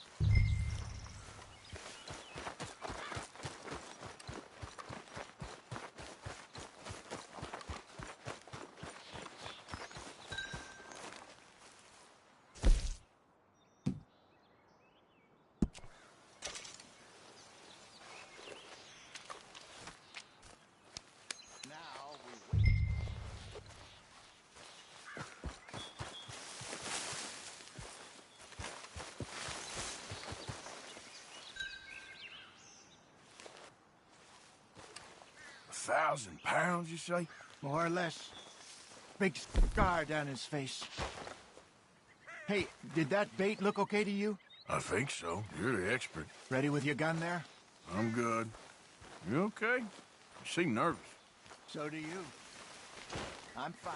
£1,000, you say? More or less. Big scar down his face. Hey, did that bait look okay to you? I think so. You're the expert. Ready with your gun there? I'm good. You okay? You seem nervous. So do you. I'm fine.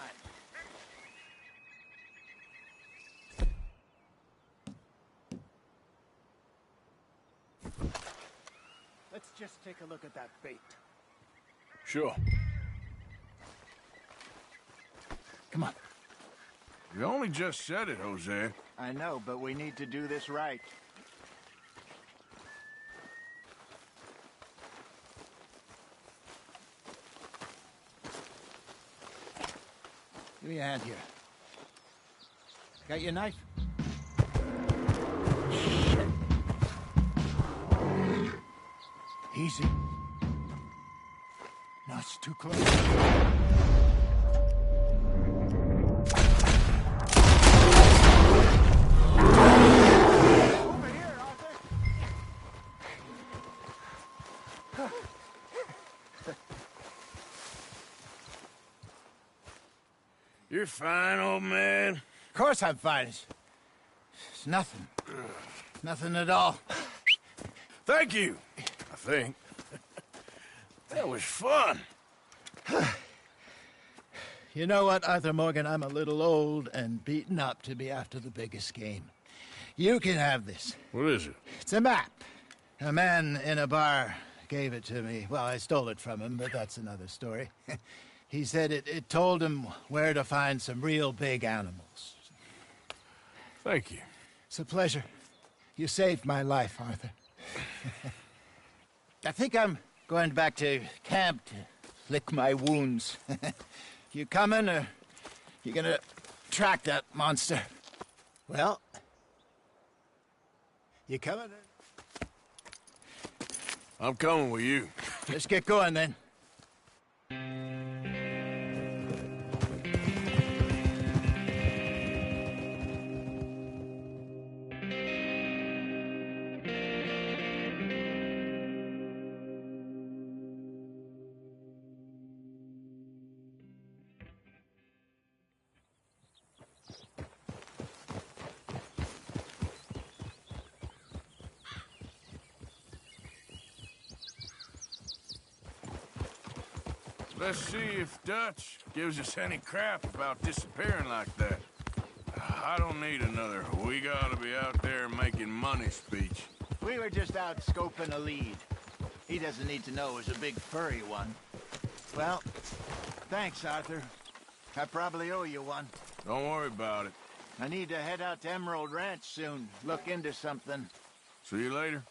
Let's just take a look at that bait. Sure. Come on. You only just said it, Jose. I know, but we need to do this right. Give me a hand here. Got your knife? Shit. Easy. No, it's too close. Over here, Arthur. You're fine, old man. Of course I'm fine. It's nothing. Nothing at all. Thank you, I think. That was fun. You know what, Arthur Morgan? I'm a little old and beaten up to be after the biggest game. You can have this. What is it? It's a map. A man in a bar gave it to me. Well, I stole it from him, but that's another story. He said it told him where to find some real big animals. Thank you. It's a pleasure. You saved my life, Arthur. I think I'm going back to camp to lick my wounds. You coming, or you gonna track that monster? Well, you coming? I'm coming with you. Let's get going, then. Let's see if Dutch gives us any crap about disappearing like that. I don't need another "we gotta be out there making money" speech. We were just out scoping a lead. He doesn't need to know it was a big furry one. Well, thanks, Arthur. I probably owe you one. Don't worry about it. I need to head out to Emerald Ranch soon. Look into something. See you later.